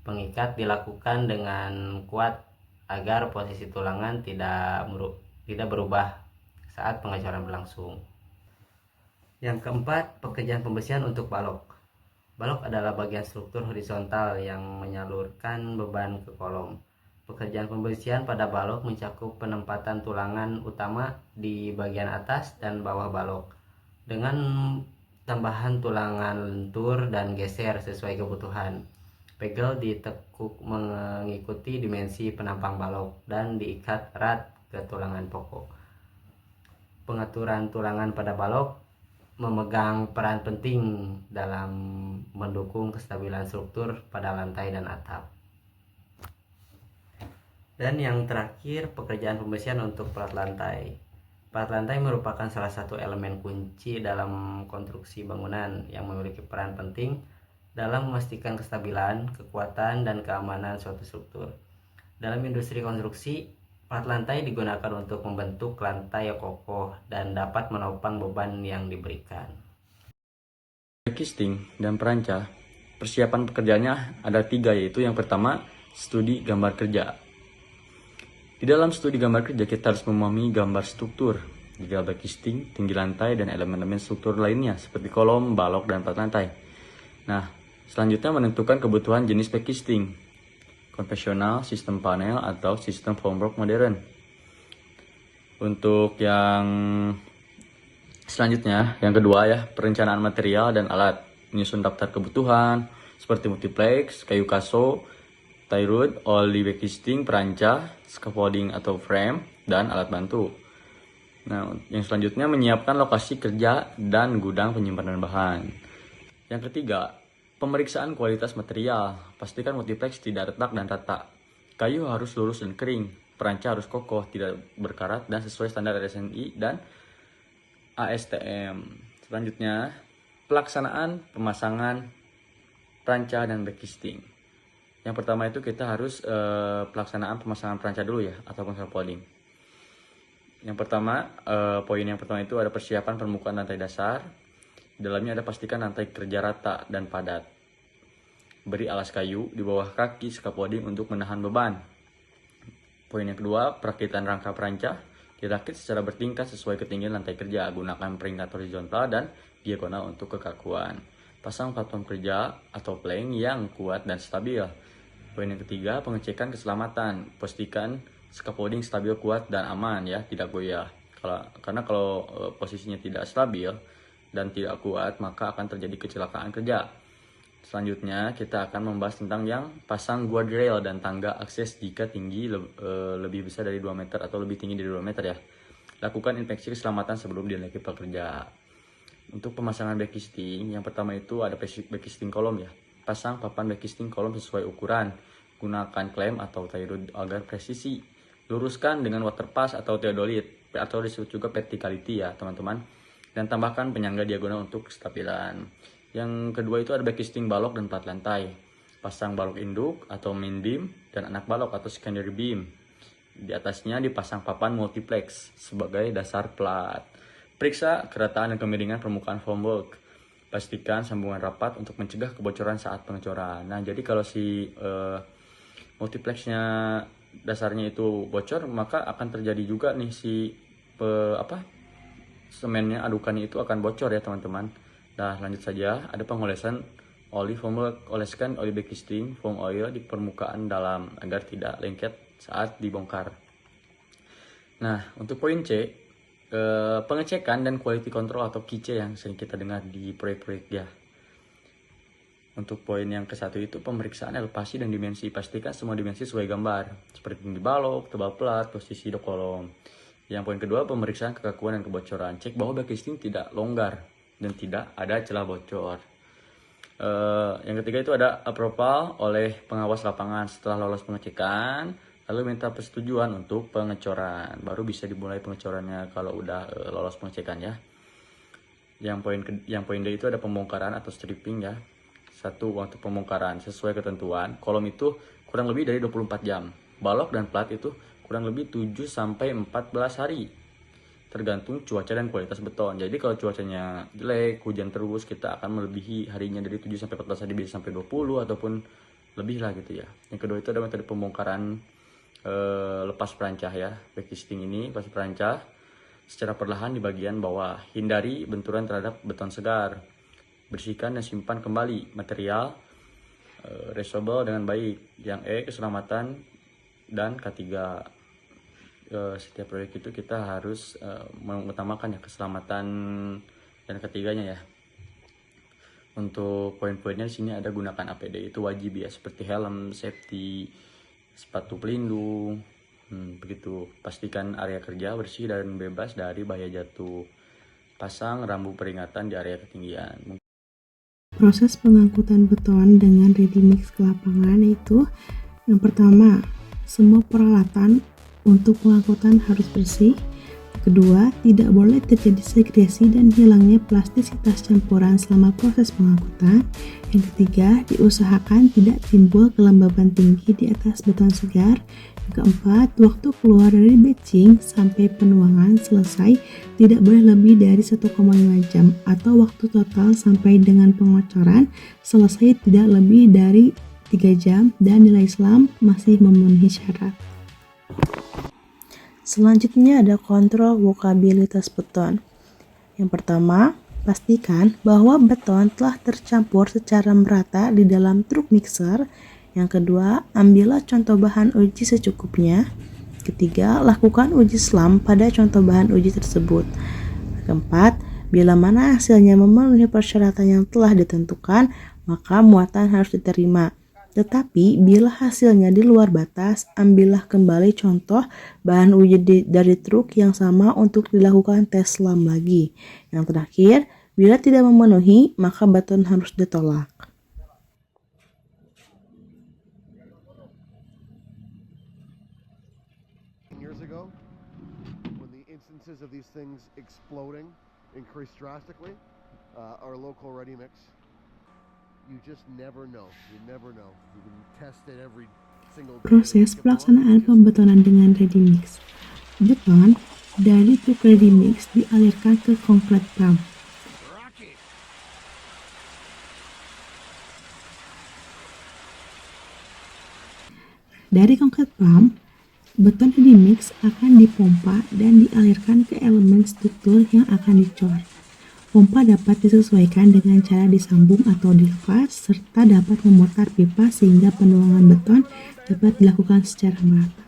Pengikat dilakukan dengan kuat agar posisi tulangan tidak berubah saat pengecoran berlangsung. Yang keempat, pekerjaan pembersihan untuk balok. Balok adalah bagian struktur horizontal yang menyalurkan beban ke kolom. Pekerjaan pembersihan pada balok mencakup penempatan tulangan utama di bagian atas dan bawah balok dengan tambahan tulangan lentur dan geser sesuai kebutuhan. Pegel ditekuk mengikuti dimensi penampang balok dan diikat erat ke tulangan pokok. Pengaturan tulangan pada balok memegang peran penting dalam mendukung kestabilan struktur pada lantai dan atap. Dan yang terakhir, pekerjaan pembersihan untuk plat lantai. Plat lantai merupakan salah satu elemen kunci dalam konstruksi bangunan yang memiliki peran penting dalam memastikan kestabilan, kekuatan, dan keamanan suatu struktur. Dalam industri konstruksi, plat lantai digunakan untuk membentuk lantai yang kokoh dan dapat menopang beban yang diberikan. Backcasting dan peranca, persiapan pekerjaannya ada 3, yaitu yang pertama, studi gambar kerja. Di dalam studi gambar kerja, kita harus memahami gambar struktur, detail backcasting, tinggi lantai, dan elemen-elemen struktur lainnya seperti kolom, balok, dan plat lantai. Nah, selanjutnya menentukan kebutuhan jenis backcasting, konvensional, sistem panel, atau sistem formwork modern. Untuk yang selanjutnya, yang kedua ya, perencanaan material dan alat, menyusun daftar kebutuhan seperti multiplex, kayu kaso, tie rod, oli backcasting, peranca, scaffolding atau frame, dan alat bantu. Nah, yang selanjutnya menyiapkan lokasi kerja dan gudang penyimpanan bahan. Yang ketiga, pemeriksaan kualitas material. Pastikan multiplex tidak retak dan rata. Kayu harus lurus dan kering. Peranca harus kokoh, tidak berkarat, dan sesuai standar RSNI dan ASTM. Selanjutnya, pelaksanaan pemasangan peranca dan backcasting. Yang pertama itu kita harus pelaksanaan pemasangan peranca dulu ya, ataupun scaffolding. Yang pertama, poin yang pertama itu ada persiapan permukaan lantai dasar. Di dalamnya ada pastikan lantai kerja rata dan padat. Beri alas kayu di bawah kaki scaffolding untuk menahan beban. Poin yang kedua, perakitan rangka peranca. Dirakit secara bertingkat sesuai ketinggian lantai kerja. Gunakan peringkat horizontal dan diagonal untuk kekakuan. Pasang platform kerja atau plank yang kuat dan stabil. Poin yang ketiga, pengecekan keselamatan. Pastikan scaffolding stabil, kuat, dan aman ya, tidak goyah. Karena kalau posisinya tidak stabil dan tidak kuat, maka akan terjadi kecelakaan kerja. Selanjutnya, kita akan membahas tentang yang pasang guardrail dan tangga akses jika tinggi lebih besar dari 2 meter atau lebih tinggi dari 2 meter ya. Lakukan inspeksi keselamatan sebelum dinaiki pekerja. Untuk pemasangan backcasting, yang pertama itu ada backcasting kolom ya. Pasang papan backcasting kolom sesuai ukuran. Gunakan klem atau tie rod agar presisi. Luruskan dengan water pass atau theodolit, atau disebut juga verticality ya teman-teman. Dan tambahkan penyangga diagonal untuk kestabilan. Yang kedua itu ada backcasting balok dan plat lantai. Pasang balok induk atau main beam dan anak balok atau secondary beam. Di atasnya dipasang papan multiplex sebagai dasar plat. Periksa kerataan dan kemiringan permukaan formwork. pastikan sambungan rapat untuk mencegah kebocoran saat pengecoran. Nah, jadi kalau si multiplexnya dasarnya itu bocor, maka akan terjadi juga nih si semennya, adukannya itu akan bocor ya teman-teman. Nah, lanjut saja, ada pengolesan oli foam. Oleskan oli backcasting foam oil di permukaan dalam agar tidak lengket saat dibongkar. Nah, untuk poin C, pengecekan dan quality control atau QC yang sering kita dengar di proyek-proyek ya. Untuk poin yang ke-1 itu pemeriksaan elevasi dan dimensi. Pastikan semua dimensi sesuai gambar, seperti tinggi balok, tebal plat, posisi kolom. Yang poin kedua, pemeriksaan kekakuan dan kebocoran. Cek bahwa backcasting tidak longgar dan tidak ada celah bocor. Yang ketiga itu ada approval oleh pengawas lapangan. Setelah lolos pengecekan, lalu minta persetujuan untuk pengecoran. Baru bisa dimulai pengecorannya kalau udah lolos pengecekan ya. Yang poin D itu ada pembongkaran atau stripping ya. Satu, untuk pembongkaran sesuai ketentuan, kolom itu kurang lebih dari 24 jam. Balok dan plat itu kurang lebih 7 sampai 14 hari. Tergantung cuaca dan kualitas beton. Jadi kalau cuacanya jelek, hujan terus, kita akan melebihi harinya dari 7 sampai 14 hari, bisa sampai 20 ataupun lebih lah gitu ya. Yang kedua itu ada metode pembongkaran lepas perancah ya. Backcasting ini lepas perancah secara perlahan di bagian bawah. Hindari benturan terhadap beton segar. Bersihkan dan simpan kembali material reusable dengan baik. Yang E, keselamatan, dan ketiga, setiap proyek itu kita harus mengutamakan ya keselamatan dan ketiganya ya. Untuk poin-poinnya di sini ada gunakan APD, itu wajib ya, seperti helm, safety, sepatu pelindung. Begitu. Pastikan area kerja bersih dan bebas dari bahaya jatuh. Pasang rambu peringatan di area ketinggian. Proses pengangkutan beton dengan ready mix ke lapangan itu, yang pertama, semua peralatan untuk pengangkutan harus bersih. Kedua, tidak boleh terjadi segresi dan hilangnya plastisitas campuran selama proses pengangkutan. Yang ketiga, diusahakan tidak timbul kelembaban tinggi di atas beton segar. Yang keempat, waktu keluar dari batching sampai penuangan selesai tidak boleh lebih dari 1,5 jam atau waktu total sampai dengan pengocoran selesai tidak lebih dari 3 jam dan nilai SLAM masih memenuhi syarat. Selanjutnya ada kontrol workabilitas beton. Yang pertama, pastikan bahwa beton telah tercampur secara merata di dalam truk mixer. Yang kedua, ambillah contoh bahan uji secukupnya. Ketiga, lakukan uji SLAM pada contoh bahan uji tersebut. Keempat, bila mana hasilnya memenuhi persyaratan yang telah ditentukan, maka muatan harus diterima. Tetapi bila hasilnya di luar batas, ambillah kembali contoh bahan uji dari truk yang sama untuk dilakukan tes SLAM lagi. Yang terakhir, bila tidak memenuhi, maka beton harus ditolak. Years ago, when the instances of these things exploding increased drastically, our local ready mix, you just never know. You never know. You can test it every single day. Proses pelaksanaan pembetonan dengan ready mix. Beton dari truk ready mix dialirkan ke concrete pump. Dari concrete pump, beton ready mix akan dipompa dan dialirkan ke elemen struktur yang akan dicor. Pompa dapat disesuaikan dengan cara disambung atau dilepas, serta dapat memutar pipa sehingga penuangan beton dapat dilakukan secara merata.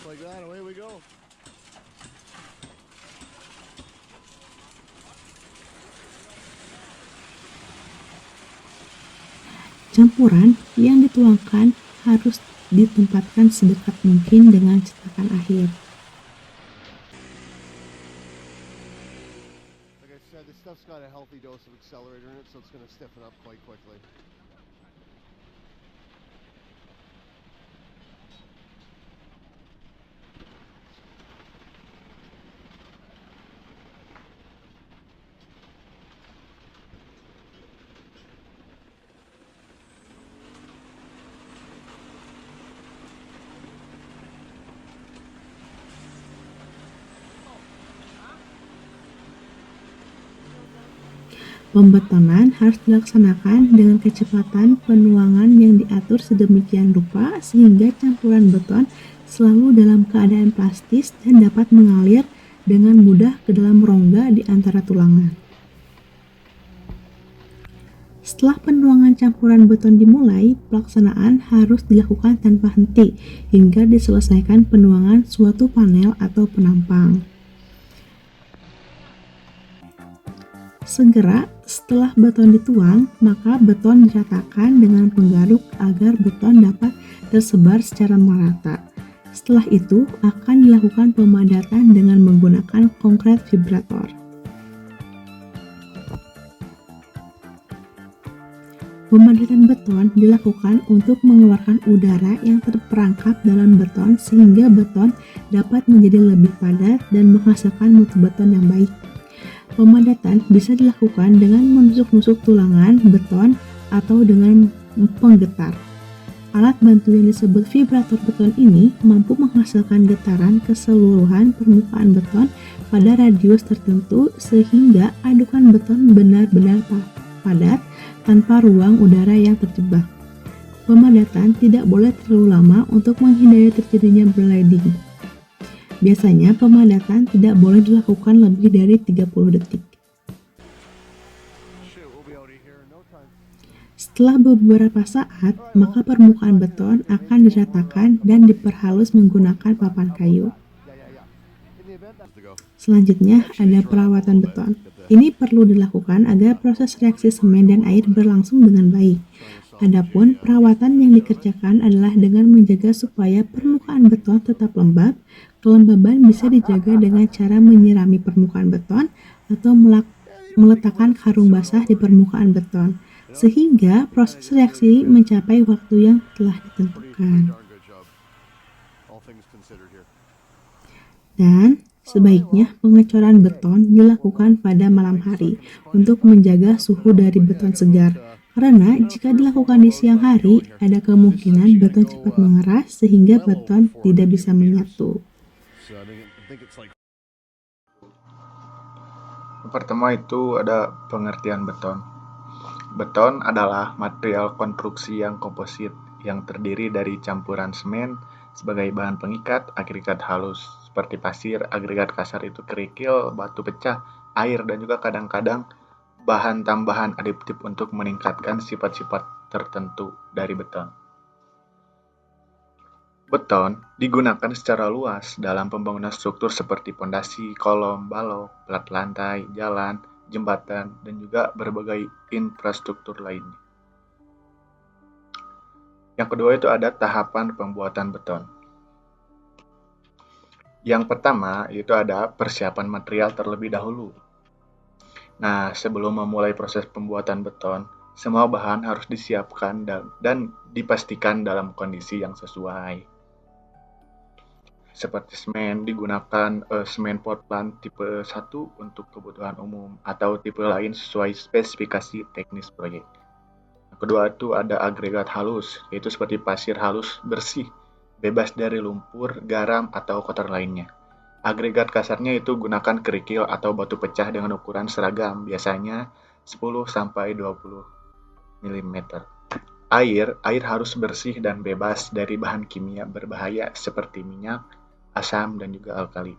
Like that, away we go. Campuran yang dituangkan harus ditempatkan sedekat mungkin dengan cetakan akhir. Like I said, this stuff's got a healthy dose of accelerator in it, so it's going to stiffen up quite quickly. Pembetonan harus dilaksanakan dengan kecepatan penuangan yang diatur sedemikian rupa sehingga campuran beton selalu dalam keadaan plastis dan dapat mengalir dengan mudah ke dalam rongga di antara tulangan. Setelah penuangan campuran beton dimulai, pelaksanaan harus dilakukan tanpa henti hingga diselesaikan penuangan suatu panel atau penampang. Segera setelah beton dituang, maka beton diratakan dengan penggaruk agar beton dapat tersebar secara merata. Setelah itu akan dilakukan pemadatan dengan menggunakan konkret vibrator. Pemadatan beton dilakukan untuk mengeluarkan udara yang terperangkap dalam beton sehingga beton dapat menjadi lebih padat dan menghasilkan mutu beton yang baik. Pemadatan bisa dilakukan dengan menusuk-nusuk tulangan beton atau dengan penggetar. Alat bantu yang disebut vibrator beton ini mampu menghasilkan getaran keseluruhan permukaan beton pada radius tertentu sehingga adukan beton benar-benar padat tanpa ruang udara yang terjebak. Pemadatan tidak boleh terlalu lama untuk menghindari terjadinya bleeding. Biasanya pemadatan tidak boleh dilakukan lebih dari 30 detik. Setelah beberapa saat, maka permukaan beton akan diratakan dan diperhalus menggunakan papan kayu. Selanjutnya ada perawatan beton. Ini perlu dilakukan agar proses reaksi semen dan air berlangsung dengan baik. Adapun perawatan yang dikerjakan adalah dengan menjaga supaya permukaan beton tetap lembab. Kelembaban bisa dijaga dengan cara menyirami permukaan beton atau meletakkan karung basah di permukaan beton, sehingga proses reaksi mencapai waktu yang telah ditentukan. Dan sebaiknya pengecoran beton dilakukan pada malam hari untuk menjaga suhu dari beton segar. Karena jika dilakukan di siang hari, ada kemungkinan beton cepat mengeras sehingga beton tidak bisa menyatu. Pertama itu ada pengertian beton. Beton adalah material konstruksi yang komposit yang terdiri dari campuran semen sebagai bahan pengikat, agregat halus seperti pasir, agregat kasar itu kerikil, batu pecah, air, dan juga kadang-kadang bahan tambahan aditif untuk meningkatkan sifat-sifat tertentu dari beton. Beton digunakan secara luas dalam pembangunan struktur seperti pondasi, kolom, balok, plat lantai, jalan, jembatan, dan juga berbagai infrastruktur lainnya. Yang kedua itu ada tahapan pembuatan beton. Yang pertama itu ada persiapan material terlebih dahulu. Nah, sebelum memulai proses pembuatan beton, semua bahan harus disiapkan dan dipastikan dalam kondisi yang sesuai. Seperti semen digunakan semen Portland tipe 1 untuk kebutuhan umum atau tipe lain sesuai spesifikasi teknis proyek. Yang kedua itu ada agregat halus, yaitu seperti pasir halus bersih, bebas dari lumpur, garam, atau kotor lainnya. Agregat kasarnya itu gunakan kerikil atau batu pecah dengan ukuran seragam, biasanya 10-20 mm. Air harus bersih dan bebas dari bahan kimia berbahaya seperti minyak, asam, dan juga alkali.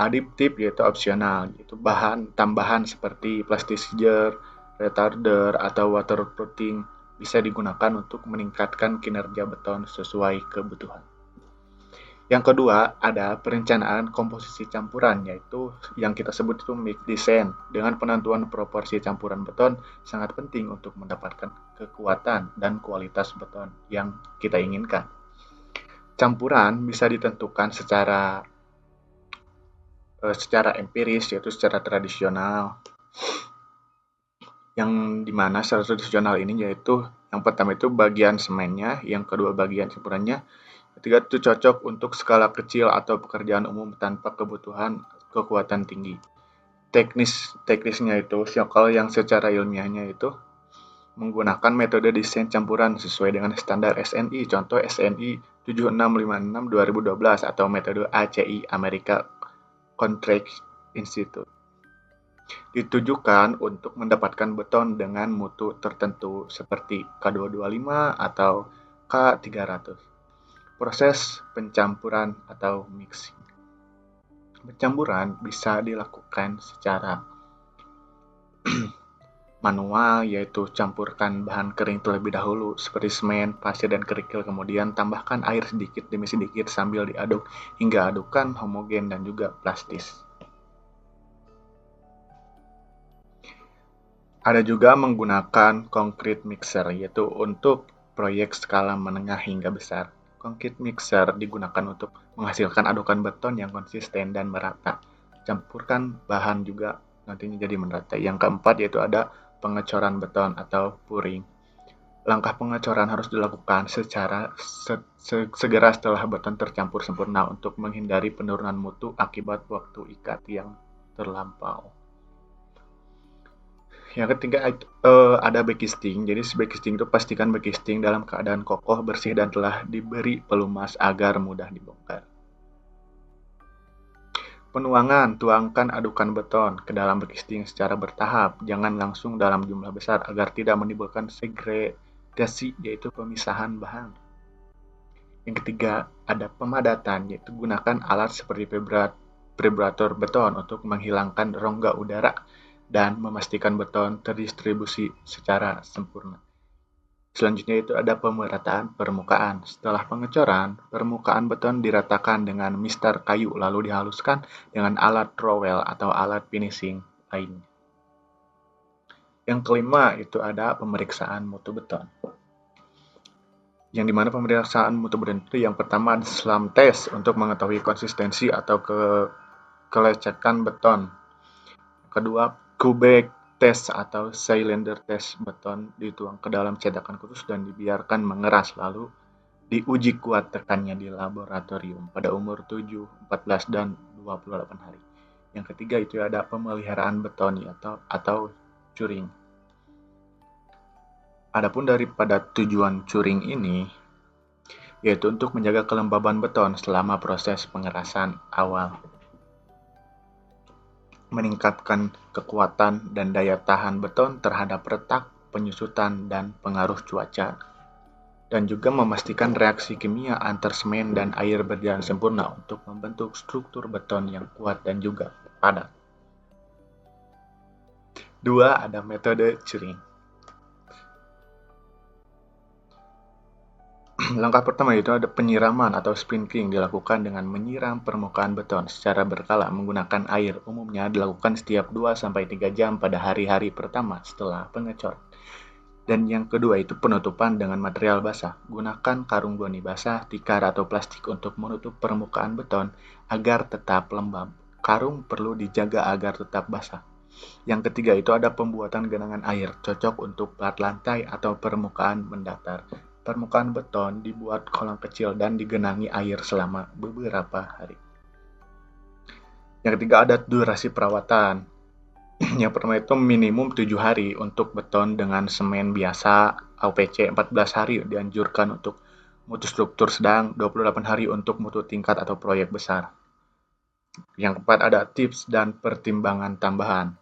Aditif yaitu opsional, yaitu bahan tambahan seperti plasticizer, retarder, atau waterproofing bisa digunakan untuk meningkatkan kinerja beton sesuai kebutuhan. Yang kedua, ada perencanaan komposisi campuran, yaitu yang kita sebut itu mix design. Dengan penentuan proporsi campuran beton sangat penting untuk mendapatkan kekuatan dan kualitas beton yang kita inginkan. Campuran bisa ditentukan secara empiris, yaitu secara tradisional. Yang dimana secara tradisional ini yaitu yang pertama itu bagian semennya, yang kedua bagian campurannya, ketiga itu cocok untuk skala kecil atau pekerjaan umum tanpa kebutuhan kekuatan tinggi. Teknisnya itu, kalau yang secara ilmiahnya itu menggunakan metode desain campuran sesuai dengan standar SNI, contoh SNI 7656 2012 atau metode ACI America Contract Institute. Ditujukan untuk mendapatkan beton dengan mutu tertentu seperti K225 atau K300. Proses pencampuran atau mixing. Pencampuran bisa dilakukan secara manual, yaitu campurkan bahan kering terlebih dahulu seperti semen, pasir, dan kerikil, kemudian tambahkan air sedikit demi sedikit sambil diaduk hingga adukan homogen dan juga plastis. Ada juga menggunakan concrete mixer, yaitu untuk proyek skala menengah hingga besar. Concrete mixer digunakan untuk menghasilkan adukan beton yang konsisten dan merata. Campurkan bahan juga nantinya jadi merata. Yang keempat yaitu ada pengecoran beton atau pouring. Langkah pengecoran harus dilakukan secara segera setelah beton tercampur sempurna untuk menghindari penurunan mutu akibat waktu ikat yang terlampau. Yang ketiga ada backcasting. Jadi backcasting itu pastikan backcasting dalam keadaan kokoh, bersih, dan telah diberi pelumas agar mudah dibongkar. Penuangan, tuangkan adukan beton ke dalam backcasting secara bertahap, jangan langsung dalam jumlah besar agar tidak menimbulkan segregasi, yaitu pemisahan bahan. Yang ketiga ada pemadatan, yaitu gunakan alat seperti vibrator beton untuk menghilangkan rongga udara dan memastikan beton terdistribusi secara sempurna. Selanjutnya itu ada pemerataan permukaan. Setelah pengecoran, permukaan beton diratakan dengan mister kayu lalu dihaluskan dengan alat trowel atau alat finishing lainnya. Yang kelima itu ada pemeriksaan mutu beton. Yang dimana pemeriksaan mutu beton itu yang pertama ada slam test untuk mengetahui konsistensi atau kelecekan beton. Kedua, cubek test atau cylinder test, beton dituang ke dalam cetakan khusus dan dibiarkan mengeras lalu diuji kuat tekannya di laboratorium pada umur 7, 14, dan 28 hari. Yang ketiga itu ada pemeliharaan beton atau curing. Adapun daripada tujuan curing ini yaitu untuk menjaga kelembaban beton selama proses pengerasan awal, meningkatkan kekuatan dan daya tahan beton terhadap retak, penyusutan, dan pengaruh cuaca, dan juga memastikan reaksi kimia antar semen dan air berjalan sempurna untuk membentuk struktur beton yang kuat dan juga padat. 2. Ada metode curing. Langkah pertama itu ada penyiraman atau sprinkling, dilakukan dengan menyiram permukaan beton secara berkala menggunakan air. Umumnya dilakukan setiap 2-3 jam pada hari-hari pertama setelah pengecoran. Dan yang kedua itu penutupan dengan material basah. Gunakan karung goni basah, tikar, atau plastik untuk menutup permukaan beton agar tetap lembab. Karung perlu dijaga agar tetap basah. Yang ketiga itu ada pembuatan genangan air, cocok untuk plat lantai atau permukaan mendatar. Permukaan beton dibuat kolam kecil dan digenangi air selama beberapa hari. Yang ketiga ada durasi perawatan. Yang pertama itu minimum 7 hari untuk beton dengan semen biasa, OPC 14 hari dianjurkan untuk mutu struktur sedang, 28 hari untuk mutu tingkat atau proyek besar. Yang keempat ada tips dan pertimbangan tambahan.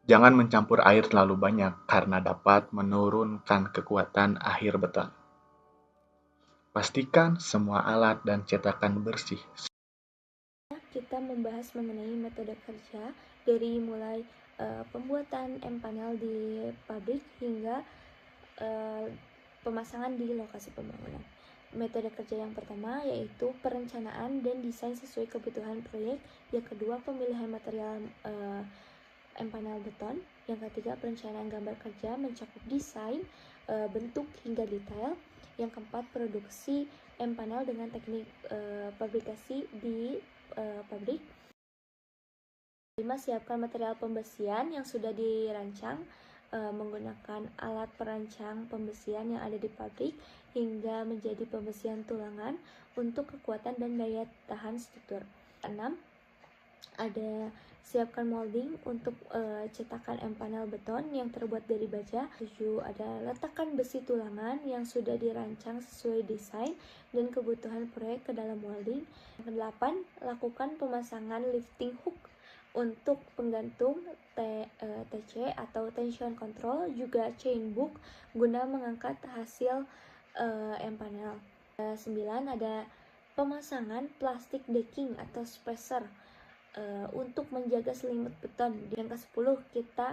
Jangan mencampur air terlalu banyak karena dapat menurunkan kekuatan akhir beton. Pastikan semua alat dan cetakan bersih. Kita membahas mengenai metode kerja dari mulai pembuatan M-panel di pabrik hingga pemasangan di lokasi pembangunan. Metode kerja yang pertama yaitu perencanaan dan desain sesuai kebutuhan proyek. Yang kedua, pemilihan material M-panel beton. Yang ketiga, perencanaan gambar kerja mencakup desain, bentuk hingga detail. Yang keempat, produksi M-panel dengan teknik fabrikasi di pabrik. 5. Siapkan material pembesian yang sudah dirancang menggunakan alat perancang pembesian yang ada di pabrik hingga menjadi pembesian tulangan untuk kekuatan dan daya tahan struktur. 6. Ada siapkan molding untuk cetakan M-panel beton yang terbuat dari baja. 7. Ada letakkan besi tulangan yang sudah dirancang sesuai desain dan kebutuhan proyek ke dalam molding. 8. Lakukan pemasangan lifting hook Untuk penggantung TC atau tension control, juga chain book guna mengangkat hasil M-panel. 9 ada pemasangan plastik decking atau spacer untuk menjaga selimut beton. Yang ke-10 kita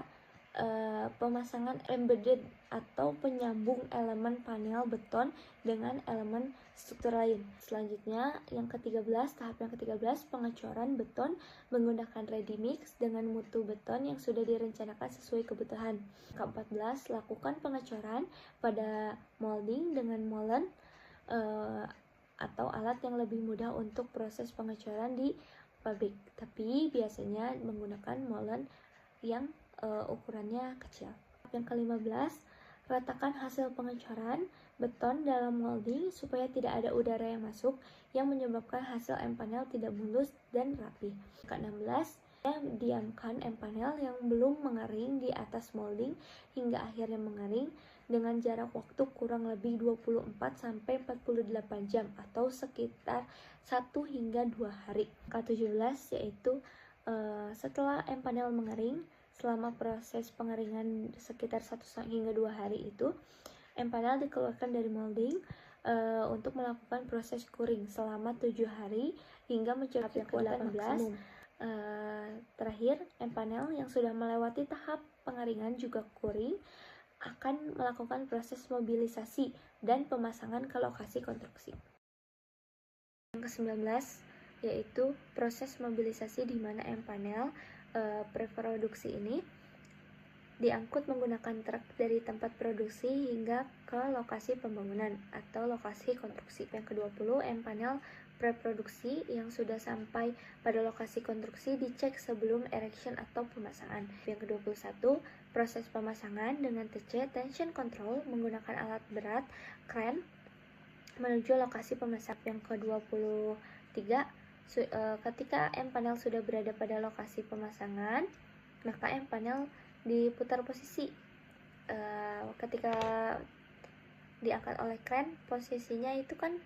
pemasangan embedded atau penyambung elemen panel beton dengan elemen struktur lain. Selanjutnya tahap yang ke-13 pengecoran beton menggunakan ready mix dengan mutu beton yang sudah direncanakan sesuai kebutuhan. Ke-14 lakukan pengecoran pada molding dengan molen atau alat yang lebih mudah untuk proses pengecoran di pabrik, tapi biasanya menggunakan molen yang ukurannya kecil. Yang ke-15 ratakan hasil pengecoran beton dalam molding supaya tidak ada udara yang masuk yang menyebabkan hasil M-panel tidak mulus dan rapi. Ke-16 diamkan M-panel yang belum mengering di atas molding hingga akhirnya mengering dengan jarak waktu kurang lebih 24-48 jam atau sekitar 1 hingga 2 hari. Ke-17 yaitu setelah M-panel mengering, selama proses pengeringan sekitar 1 hingga 2 hari itu, M-panel dikeluarkan dari molding untuk melakukan proses curing selama 7 hari hingga mencapai kekuatan maksimum. Terakhir, M-panel yang sudah melewati tahap pengeringan juga curing akan melakukan proses mobilisasi dan pemasangan ke lokasi konstruksi. Yang ke-19 yaitu proses mobilisasi, di mana M-panel preproduksi ini diangkut menggunakan truk dari tempat produksi hingga ke lokasi pembangunan atau lokasi konstruksi. Yang ke-20 M-panel preproduksi yang sudah sampai pada lokasi konstruksi dicek sebelum erection atau pemasangan. Yang ke-21 proses pemasangan dengan TC tension control menggunakan alat berat crane menuju lokasi pemasangan. Yang ke-23 ketika M-panel sudah berada pada lokasi pemasangan, maka M-panel diputar posisi. Ketika diangkat oleh crane, posisinya itu kan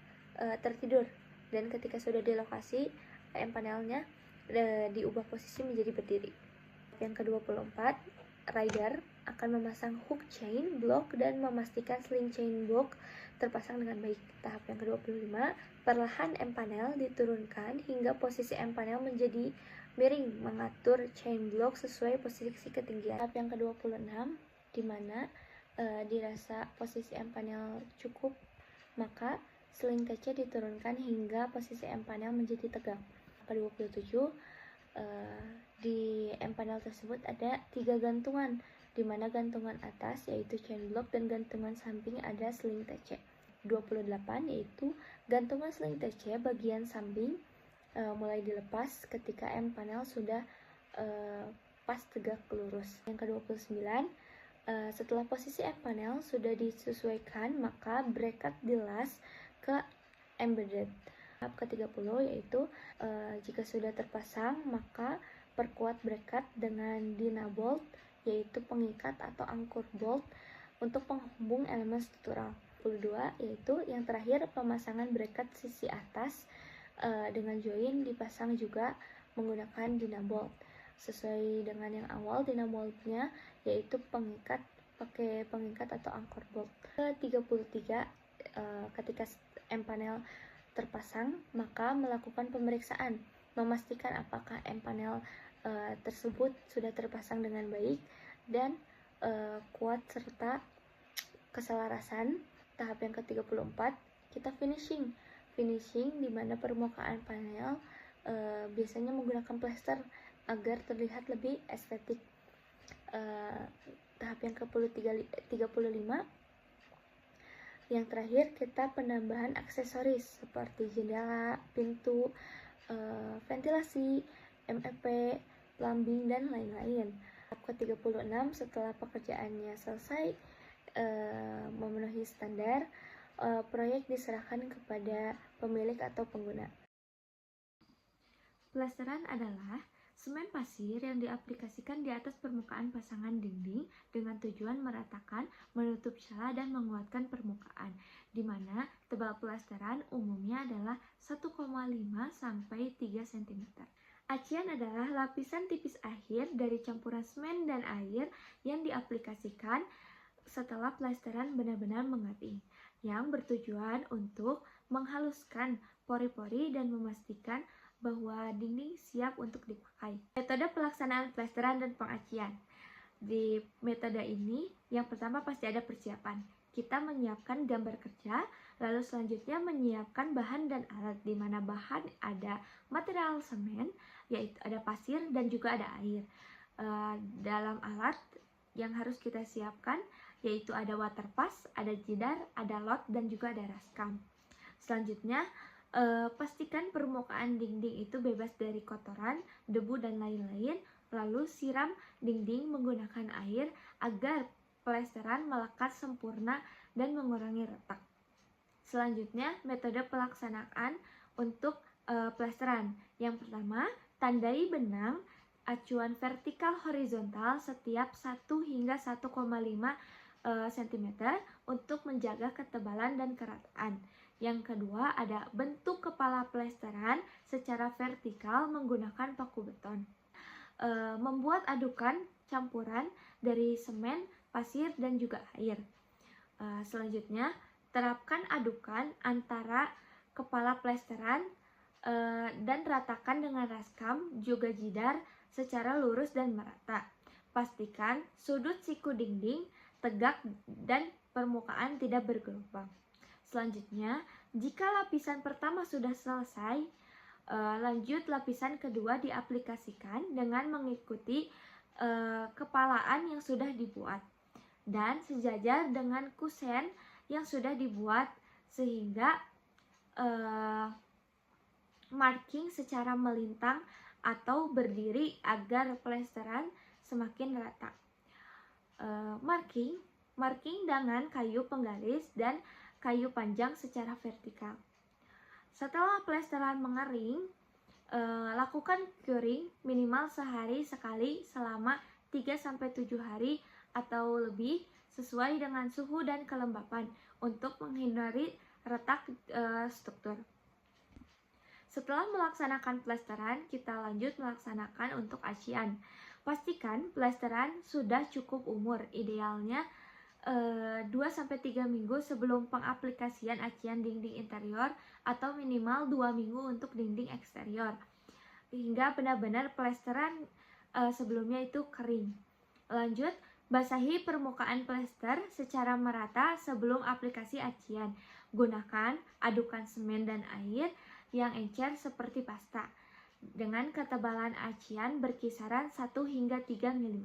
tertidur, dan ketika sudah di lokasi, M-panelnya diubah posisi menjadi berdiri. Yang ke-24 rider akan memasang hook chain block dan memastikan sling chain block terpasang dengan baik. Tahap yang ke-25 perlahan M-panel diturunkan hingga posisi M-panel menjadi miring, mengatur chain block sesuai posisi ketinggian. Tahap yang ke-26 di mana dirasa posisi M-panel cukup, maka sling TC diturunkan hingga posisi M-panel menjadi tegak. Ke-27 di M-panel tersebut ada 3 gantungan, di mana gantungan atas yaitu chain block dan gantungan samping ada sling TC. 28 yaitu gantungan sling TC bagian samping mulai dilepas ketika M-panel sudah pas tegak lurus. Yang ke-29 setelah posisi M-panel sudah disesuaikan, maka bracket dilas ke embedded. Tahap ke-30 yaitu jika sudah terpasang, maka perkuat bracket dengan Dyna bolt, yaitu pengikat atau angkur bolt untuk penghubung elemen struktural. 22 yaitu yang terakhir pemasangan bracket sisi atas dengan join dipasang juga menggunakan Dyna bolt. Sesuai dengan yang awal, Dyna boltnya yaitu pengikat pakai pengikat atau angkor bolt. Ke-33 ketika M-panel terpasang, maka melakukan pemeriksaan, memastikan apakah M-panel tersebut sudah terpasang dengan baik dan kuat serta keselarasan. Tahap yang ke-34 kita finishing di mana permukaan panel biasanya menggunakan plester agar terlihat lebih estetik. Tahap yang ke-35 yang terakhir kita penambahan aksesoris seperti jendela, pintu, ventilasi, MEP, plumbing, dan lain-lain. Tahap ke-36 setelah pekerjaannya selesai memenuhi standar, proyek diserahkan kepada pemilik atau pengguna. Plesteran adalah semen pasir yang diaplikasikan di atas permukaan pasangan dinding dengan tujuan meratakan, menutup celah, dan menguatkan permukaan, di mana tebal plesteran umumnya adalah 1,5 sampai 3 cm. Acian adalah lapisan tipis akhir dari campuran semen dan air yang diaplikasikan setelah plesteran benar-benar mengering, yang bertujuan untuk menghaluskan pori-pori dan memastikan bahwa dinding siap untuk dipakai. Metode pelaksanaan plesteran dan pengacian. Di metode ini, yang pertama pasti ada persiapan. Kita menyiapkan gambar kerja, lalu selanjutnya menyiapkan bahan dan alat, di mana bahan ada material semen, yaitu ada pasir dan juga ada air. Dalam alat yang harus kita siapkan yaitu ada water pass, ada jidar, ada lot, dan juga ada raskam. Selanjutnya, pastikan permukaan dinding itu bebas dari kotoran, debu, dan lain-lain. Lalu siram dinding menggunakan air agar plesteran melekat sempurna dan mengurangi retak. Selanjutnya, metode pelaksanaan untuk plesteran. Yang pertama, tandai benang acuan vertikal horizontal setiap 1 hingga 1,5 cm untuk menjaga ketebalan dan kerataan. Yang kedua, ada bentuk kepala plesteran secara vertikal menggunakan paku beton. Membuat adukan campuran dari semen, pasir, dan juga air. Selanjutnya, terapkan adukan antara kepala plesteran dan ratakan dengan raskam juga jidar secara lurus dan merata. Pastikan sudut siku dinding tegak dan permukaan tidak bergelombang. Selanjutnya, jika lapisan pertama sudah selesai, lanjut lapisan kedua diaplikasikan dengan mengikuti kepalaan yang sudah dibuat dan sejajar dengan kusen yang sudah dibuat, sehingga marking secara melintang atau berdiri agar plesteran semakin rata. Marking dengan kayu penggaris dan kayu panjang secara vertikal. Setelah plesteran mengering, lakukan curing minimal sehari sekali selama 3-7 hari atau lebih sesuai dengan suhu dan kelembapan untuk menghindari retak struktur. Setelah melaksanakan plesteran, kita lanjut melaksanakan untuk acian. Pastikan plesteran sudah cukup umur, idealnya 2-3 minggu sebelum pengaplikasian acian dinding interior atau minimal 2 minggu untuk dinding eksterior, hingga benar-benar plesteran sebelumnya itu kering. Lanjut, basahi permukaan plester secara merata sebelum aplikasi acian. Gunakan adukan semen dan air yang encer seperti pasta dengan ketebalan acian berkisaran 1 hingga 3 mm.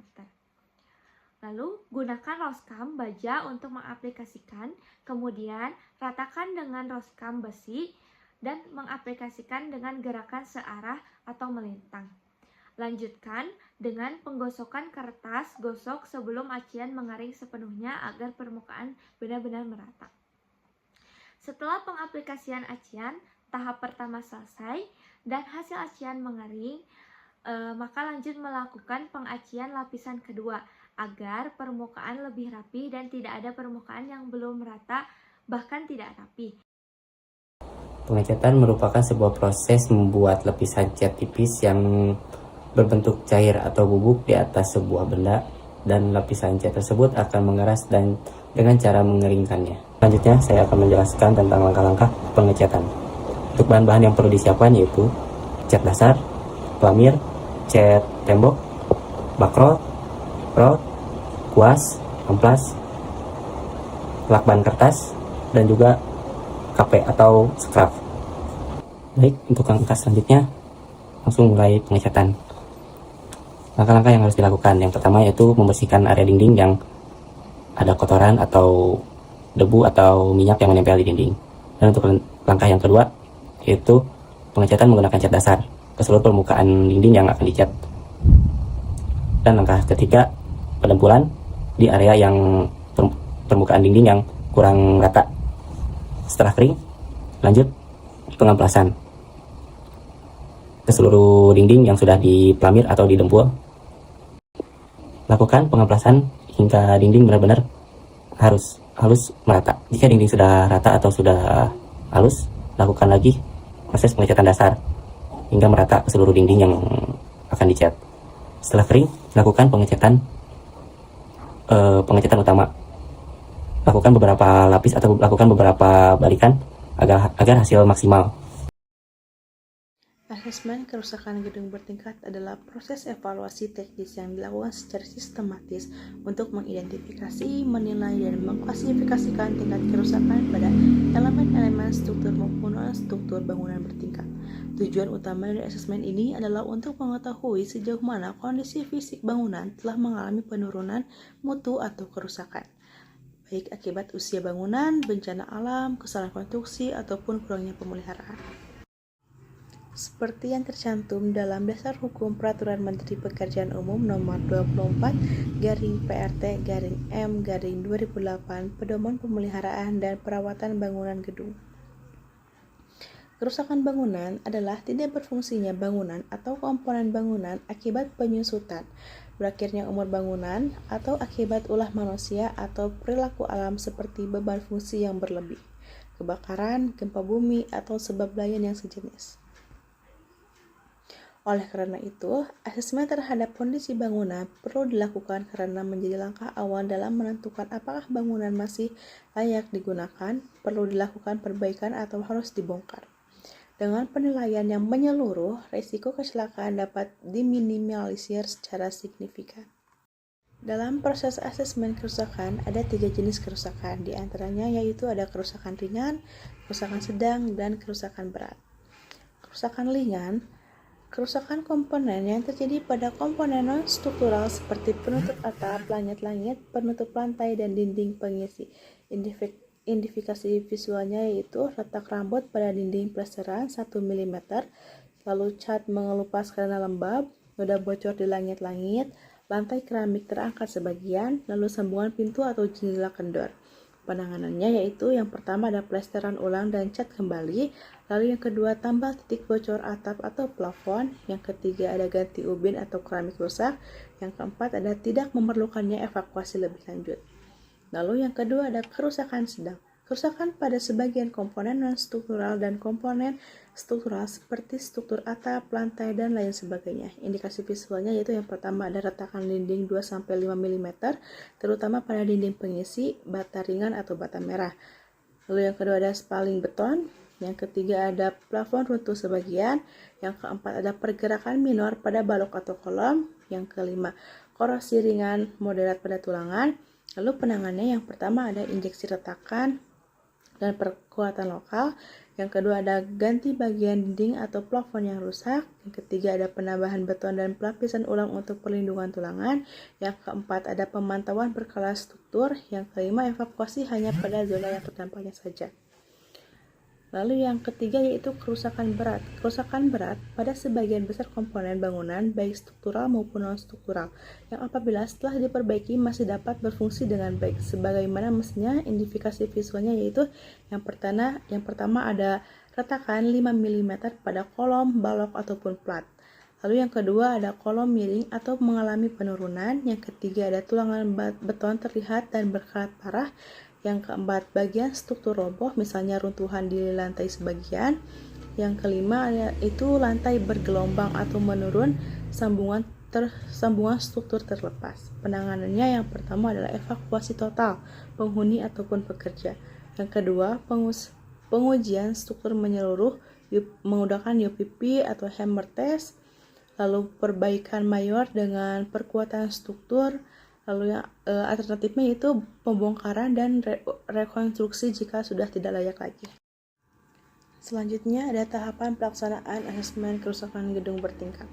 Lalu, gunakan roskam baja untuk mengaplikasikan, kemudian ratakan dengan roskam besi dan mengaplikasikan dengan gerakan searah atau melintang. Lanjutkan dengan penggosokan kertas gosok sebelum acian mengering sepenuhnya agar permukaan benar-benar merata. Setelah pengaplikasian acian, tahap pertama selesai dan hasil acian mengering, maka lanjut melakukan pengacian lapisan kedua agar permukaan lebih rapi dan tidak ada permukaan yang belum rata, bahkan tidak rapi. Pengecatan merupakan sebuah proses membuat lapisan cat tipis yang berbentuk cair atau bubuk di atas sebuah benda, dan lapisan cat tersebut akan mengeras dan dengan cara mengeringkannya. Selanjutnya, saya akan menjelaskan tentang langkah-langkah pengecatan. Untuk bahan-bahan yang perlu disiapkan yaitu cat dasar, pelamir, cat tembok, bakrot, rod, kuas, amplas, lakban kertas, dan juga KP atau scrap. Baik, untuk langkah selanjutnya langsung mulai pengecatan. Langkah-langkah yang harus dilakukan, yang pertama yaitu membersihkan area dinding yang ada kotoran atau debu atau minyak yang menempel di dinding. Dan untuk langkah yang kedua yaitu pengecatan menggunakan cat dasar ke seluruh permukaan dinding yang akan dicat. Dan langkah ketiga, pedempulan di area yang permukaan dinding yang kurang rata. Setelah kering, lanjut pengamplasan ke seluruh dinding yang sudah dipelamir atau didempul. Lakukan pengamplasan hingga dinding benar-benar halus merata. Jika dinding sudah rata atau sudah halus, lakukan lagi proses pengecatan dasar hingga merata ke seluruh dinding yang akan dicat. Setelah kering, lakukan pengecatan utama. Lakukan beberapa lapis atau lakukan beberapa balikan agar hasil maksimal. Asesmen kerusakan gedung bertingkat adalah proses evaluasi teknis yang dilakukan secara sistematis untuk mengidentifikasi, menilai, dan mengklasifikasikan tingkat kerusakan pada elemen-elemen struktur maupun struktur bangunan bertingkat. Tujuan utama dari asesmen ini adalah untuk mengetahui sejauh mana kondisi fisik bangunan telah mengalami penurunan mutu atau kerusakan, baik akibat usia bangunan, bencana alam, kesalahan konstruksi, ataupun kurangnya pemeliharaan. Seperti yang tercantum dalam Dasar Hukum Peraturan Menteri Pekerjaan Umum Nomor 24/PRT/M/2008 Pedoman Pemeliharaan dan Perawatan Bangunan Gedung. Kerusakan bangunan adalah tidak berfungsinya bangunan atau komponen bangunan akibat penyusutan, berakhirnya umur bangunan, atau akibat ulah manusia atau perilaku alam seperti beban fungsi yang berlebih, kebakaran, gempa bumi, atau sebab lain yang sejenis. Oleh karena itu, asesmen terhadap kondisi bangunan perlu dilakukan karena menjadi langkah awal dalam menentukan apakah bangunan masih layak digunakan, perlu dilakukan perbaikan atau harus dibongkar. Dengan penilaian yang menyeluruh, risiko kecelakaan dapat diminimalisir secara signifikan. Dalam proses asesmen kerusakan, ada 3 jenis kerusakan, di antaranya yaitu ada kerusakan ringan, kerusakan sedang, dan kerusakan berat. Kerusakan ringan, kerusakan komponen yang terjadi pada komponen non-struktural seperti penutup atap, langit-langit, penutup lantai, dan dinding pengisi. Identifikasi visualnya yaitu retak rambut pada dinding plesteran 1 mm, lalu cat mengelupas karena lembab, noda bocor di langit-langit, lantai keramik terangkat sebagian, lalu sambungan pintu atau jendela kendor. Penanganannya yaitu yang pertama ada plesteran ulang dan cat kembali, lalu yang kedua tambal titik bocor atap atau plafon, yang ketiga ada ganti ubin atau keramik rusak, yang keempat ada tidak memerlukannya evakuasi lebih lanjut. Lalu yang kedua ada kerusakan sedang. Kerusakan pada sebagian komponen non-struktural dan komponen struktural seperti struktur atap, lantai, dan lain sebagainya. Indikasi visualnya yaitu yang pertama ada retakan dinding 2-5 mm, terutama pada dinding pengisi, bata ringan atau bata merah. Lalu yang kedua ada spaling beton, yang ketiga ada plafon runtuh sebagian, yang keempat ada pergerakan minor pada balok atau kolom, yang kelima korosi ringan moderat pada tulangan. Lalu penanganannya yang pertama ada injeksi retakan dan perkuatan lokal, yang kedua ada ganti bagian dinding atau plafon yang rusak, yang ketiga ada penambahan beton dan pelapisan ulang untuk perlindungan tulangan, yang keempat ada pemantauan berkala struktur, yang kelima evakuasi hanya pada zona yang terdampaknya saja. Lalu yang ketiga yaitu kerusakan berat. Kerusakan berat pada sebagian besar komponen bangunan baik struktural maupun non-struktural yang apabila setelah diperbaiki masih dapat berfungsi dengan baik. Sebagaimana mestinya, identifikasi visualnya yaitu yang pertama ada retakan 5 mm pada kolom, balok ataupun plat. Lalu yang kedua ada kolom miring atau mengalami penurunan. Yang ketiga ada tulangan beton terlihat dan berkarat parah. Yang keempat, bagian struktur roboh, misalnya runtuhan di lantai sebagian. Yang kelima, yaitu lantai bergelombang atau menurun, sambungan struktur terlepas. Penanganannya yang pertama adalah evakuasi total, penghuni ataupun pekerja. Yang kedua, pengujian struktur menyeluruh, menggunakan UPP atau hammer test. Lalu perbaikan mayor dengan perkuatan struktur. Lalu yang alternatifnya yaitu pembongkaran dan rekonstruksi jika sudah tidak layak lagi. Selanjutnya ada tahapan pelaksanaan asesmen kerusakan gedung bertingkat.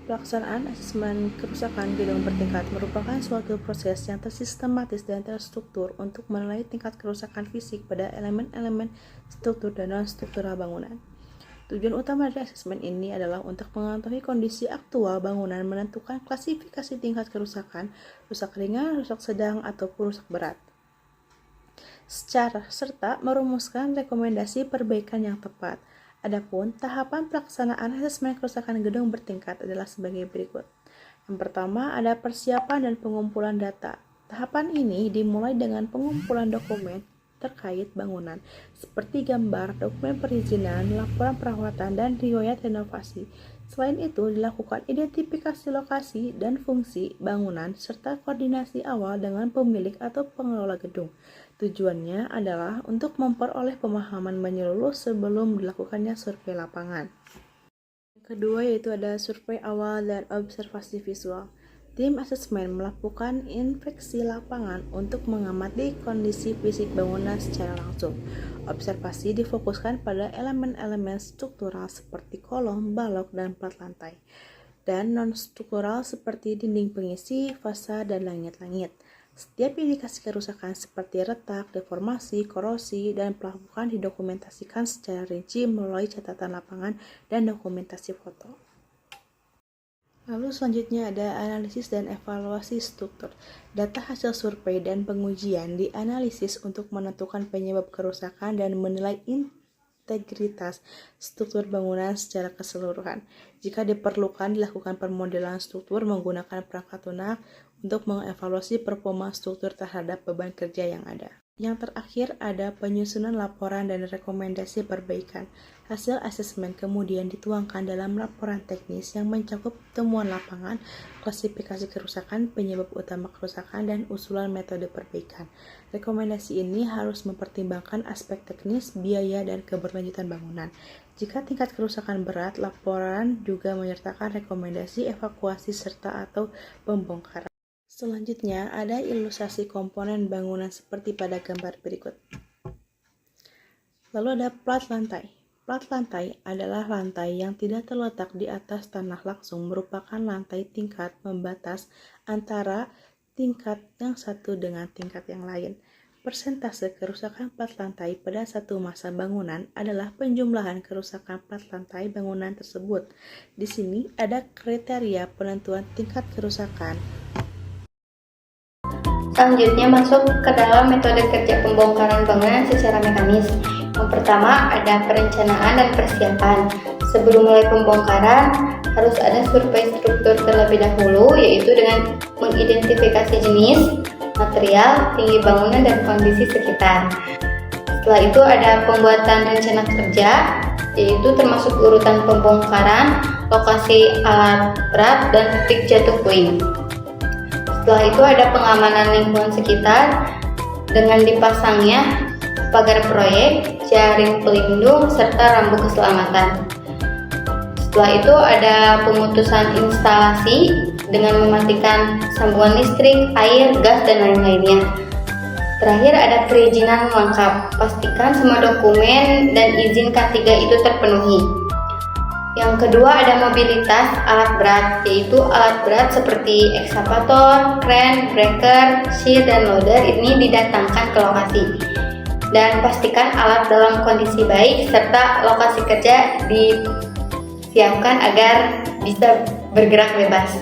Pelaksanaan asesmen kerusakan gedung bertingkat merupakan suatu proses yang tersistematis dan terstruktur untuk menilai tingkat kerusakan fisik pada elemen-elemen struktur dan non-struktural bangunan. Tujuan utama dari asesmen ini adalah untuk mengetahui kondisi aktual bangunan, menentukan klasifikasi tingkat kerusakan, rusak ringan, rusak sedang, ataupun rusak berat, serta merumuskan rekomendasi perbaikan yang tepat. Adapun tahapan pelaksanaan asesmen kerusakan gedung bertingkat adalah sebagai berikut. Yang pertama ada persiapan dan pengumpulan data. Tahapan ini dimulai dengan pengumpulan dokumen terkait bangunan, seperti gambar, dokumen perizinan, laporan perawatan, dan riwayat renovasi. Selain itu, dilakukan identifikasi lokasi dan fungsi bangunan serta koordinasi awal dengan pemilik atau pengelola gedung. Tujuannya adalah untuk memperoleh pemahaman menyeluruh sebelum dilakukannya survei lapangan. Yang kedua yaitu ada survei awal dan observasi visual. Tim asesmen melakukan inspeksi lapangan untuk mengamati kondisi fisik bangunan secara langsung. Observasi difokuskan pada elemen-elemen struktural seperti kolom, balok, dan plat lantai, dan non-struktural seperti dinding pengisi, fasa, dan langit-langit. Setiap indikasi kerusakan seperti retak, deformasi, korosi, dan pelapukan didokumentasikan secara rinci melalui catatan lapangan dan dokumentasi foto. Lalu selanjutnya ada analisis dan evaluasi struktur. Data hasil survei dan pengujian dianalisis untuk menentukan penyebab kerusakan dan menilai integritas struktur bangunan secara keseluruhan. Jika diperlukan, dilakukan pemodelan struktur menggunakan perangkat lunak untuk mengevaluasi performa struktur terhadap beban kerja yang ada. Yang terakhir ada penyusunan laporan dan rekomendasi perbaikan. Hasil asesmen kemudian dituangkan dalam laporan teknis yang mencakup temuan lapangan, klasifikasi kerusakan, penyebab utama kerusakan, dan usulan metode perbaikan. Rekomendasi ini harus mempertimbangkan aspek teknis, biaya, dan keberlanjutan bangunan. Jika tingkat kerusakan berat, laporan juga menyertakan rekomendasi evakuasi serta atau pembongkaran. Selanjutnya ada ilustrasi komponen bangunan seperti pada gambar berikut. Lalu ada plat lantai. Plat lantai adalah lantai yang tidak terletak di atas tanah langsung, merupakan lantai tingkat membatas antara tingkat yang satu dengan tingkat yang lain. Persentase kerusakan plat lantai pada satu masa bangunan adalah penjumlahan kerusakan plat lantai bangunan tersebut. Di sini ada kriteria penentuan tingkat kerusakan. Selanjutnya masuk ke dalam metode kerja pembongkaran bangunan secara mekanis. Yang pertama ada perencanaan dan persiapan. Sebelum mulai pembongkaran, harus ada survei struktur terlebih dahulu, yaitu dengan mengidentifikasi jenis, material, tinggi bangunan, dan kondisi sekitar. Setelah itu ada pembuatan rencana kerja, yaitu termasuk urutan pembongkaran, lokasi alat berat, dan titik jatuh puing. Setelah itu ada pengamanan lingkungan sekitar dengan dipasangnya pagar proyek, jaring pelindung, serta rambu keselamatan. Setelah itu ada pemutusan instalasi dengan mematikan sambungan listrik, air, gas, dan lain-lainnya. Terakhir ada perizinan lengkap. Pastikan semua dokumen dan izin K3 itu terpenuhi. Yang kedua ada mobilitas alat berat, yaitu alat berat seperti ekskavator, kren, breaker, shear, dan loader ini didatangkan ke lokasi. Dan pastikan alat dalam kondisi baik serta lokasi kerja disiapkan agar bisa bergerak bebas.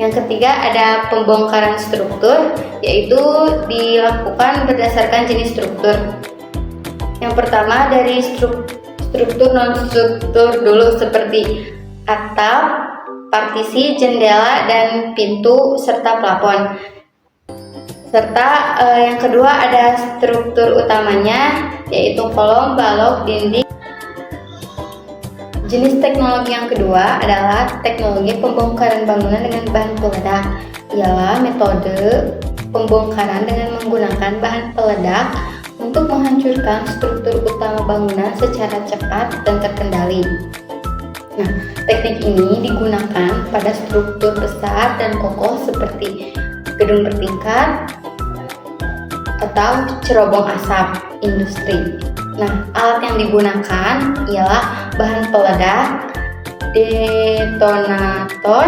Yang ketiga ada pembongkaran struktur, yaitu dilakukan berdasarkan jenis struktur. Yang pertama dari struktur non-struktur dulu seperti atap, partisi, jendela, dan pintu, serta plafon. Serta yang kedua ada struktur utamanya, yaitu kolom, balok, dinding. Jenis teknologi yang kedua adalah teknologi pembongkaran bangunan dengan bahan peledak. Ialah metode pembongkaran dengan menggunakan bahan peledak untuk menghancurkan struktur utama bangunan secara cepat dan terkendali. Nah, teknik ini digunakan pada struktur besar dan kokoh seperti gedung bertingkat atau cerobong asap industri. Nah, alat yang digunakan ialah bahan peledak, detonator,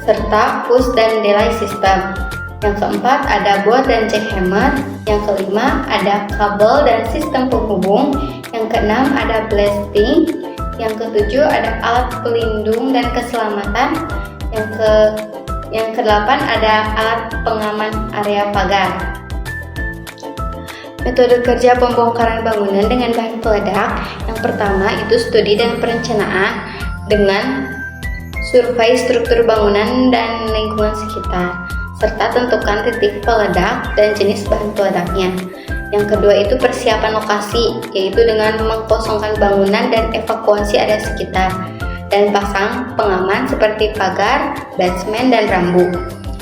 serta push dan delay system. Yang keempat ada bor dan jackhammer. Yang kelima ada kabel dan sistem penghubung. Yang keenam ada blasting. Yang ketujuh ada alat pelindung dan keselamatan. Yang kedelapan ada alat pengaman area pagar. Metode kerja pembongkaran bangunan dengan bahan peledak. Yang pertama itu studi dan perencanaan dengan survei struktur bangunan dan lingkungan sekitar, serta tentukan titik peledak dan jenis bahan peledaknya. Yang kedua itu persiapan lokasi, yaitu dengan mengkosongkan bangunan dan evakuasi area sekitar, dan pasang pengaman seperti pagar, basement, dan rambu.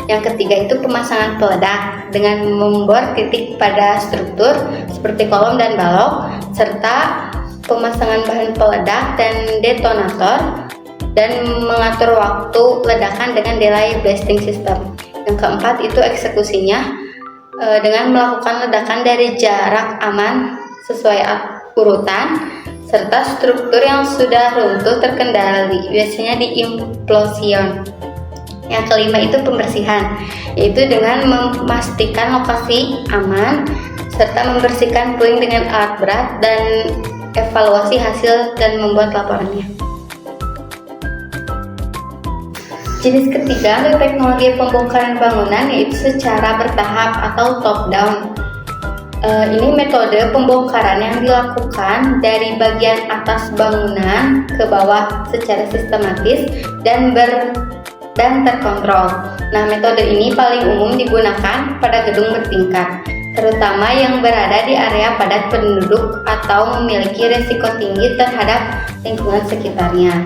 Yang ketiga itu pemasangan peledak dengan membuat titik pada struktur seperti kolom dan balok, serta pemasangan bahan peledak dan detonator, dan mengatur waktu ledakan dengan delay blasting system. Yang keempat itu eksekusinya dengan melakukan ledakan dari jarak aman sesuai urutan, serta struktur yang sudah runtuh terkendali, biasanya di implosion. Yang kelima itu pembersihan, yaitu dengan memastikan lokasi aman, serta membersihkan puing dengan alat berat dan evaluasi hasil dan membuat laporannya. Jenis ketiga untuk teknologi pembongkaran bangunan yaitu secara bertahap atau top down. Ini metode pembongkaran yang dilakukan dari bagian atas bangunan ke bawah secara sistematis dan terkontrol. Nah, metode ini paling umum digunakan pada gedung bertingkat, terutama yang berada di area padat penduduk atau memiliki risiko tinggi terhadap lingkungan sekitarnya.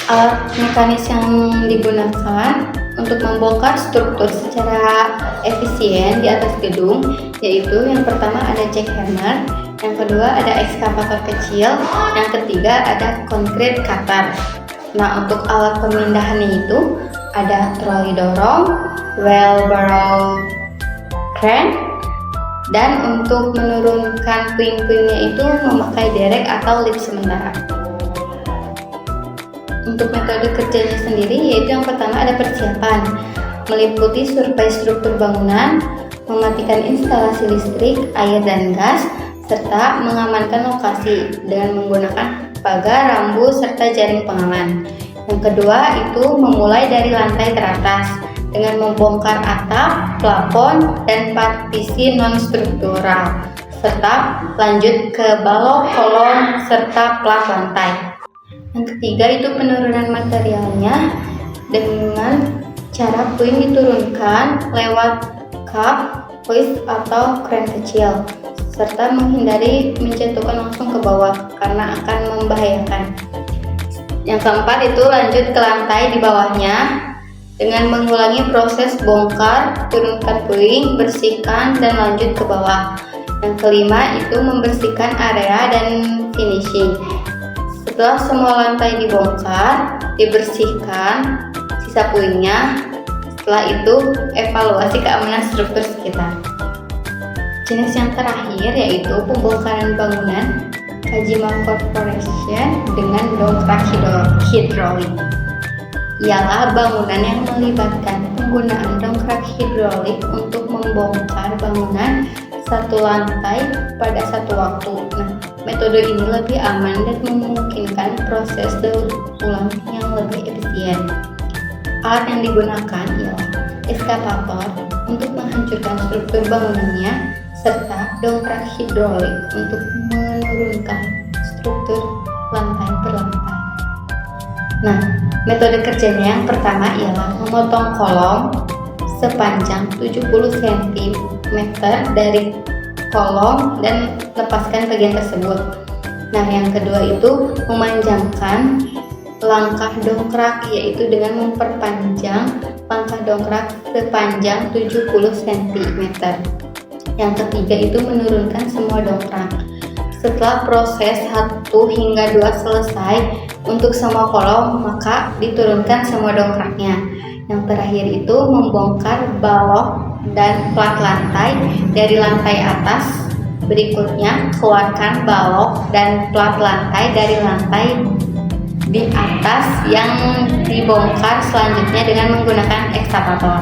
Alat mekanis yang digunakan untuk membongkar struktur secara efisien di atas gedung, yaitu yang pertama ada jackhammer, yang kedua ada ekskavator kecil, yang ketiga ada concrete cutter. Nah, untuk alat pemindahannya itu ada troli dorong, wheelbarrow crane, dan untuk menurunkan puing-puingnya itu memakai derek atau lift sementara. Untuk metode kerjanya sendiri yaitu yang pertama ada persiapan, meliputi survei struktur bangunan, mematikan instalasi listrik, air dan gas, serta mengamankan lokasi dengan menggunakan pagar, rambu, serta jaring pengaman. Yang kedua itu memulai dari lantai teratas dengan membongkar atap, plafon, dan partisi non-struktural, serta lanjut ke balok, kolom, serta plat lantai. Yang ketiga itu penurunan materialnya dengan cara puing diturunkan lewat kap, hoist, atau kren kecil, serta menghindari menjatuhkan langsung ke bawah karena akan membahayakan. Yang keempat itu lanjut ke lantai di bawahnya dengan mengulangi proses bongkar, turunkan puing, bersihkan, dan lanjut ke bawah. Yang kelima itu membersihkan area dan finishing. Setelah semua lantai dibongkar, dibersihkan sisa puingnya. Setelah itu evaluasi keamanan struktur sekitar. Jenis yang terakhir yaitu pembongkaran bangunan Kajima Corporation dengan dongkrak hidrolik. Ialah bangunan yang melibatkan penggunaan dongkrak hidrolik untuk membongkar bangunan satu lantai pada satu waktu. Nah, metode ini lebih aman dan memungkinkan proses daur ulang yang lebih efisien. Alat yang digunakan ialah ekskavator untuk menghancurkan struktur bangunannya, serta dongkrak hidrolik untuk menurunkan struktur lantai per lantai. Nah, metode kerjanya yang pertama ialah memotong kolom sepanjang 70 cm dari kolom dan lepaskan bagian tersebut. Nah, yang kedua itu memanjangkan langkah dongkrak, yaitu dengan memperpanjang langkah dongkrak sepanjang 70 cm. Yang ketiga itu menurunkan semua dongkrak. Setelah proses 1 hingga 2 selesai untuk semua kolom, maka diturunkan semua dongkraknya. Yang terakhir itu membongkar balok dan plat lantai dari lantai atas. Berikutnya keluarkan balok dan plat lantai dari lantai di atas yang dibongkar selanjutnya dengan menggunakan ekskavator.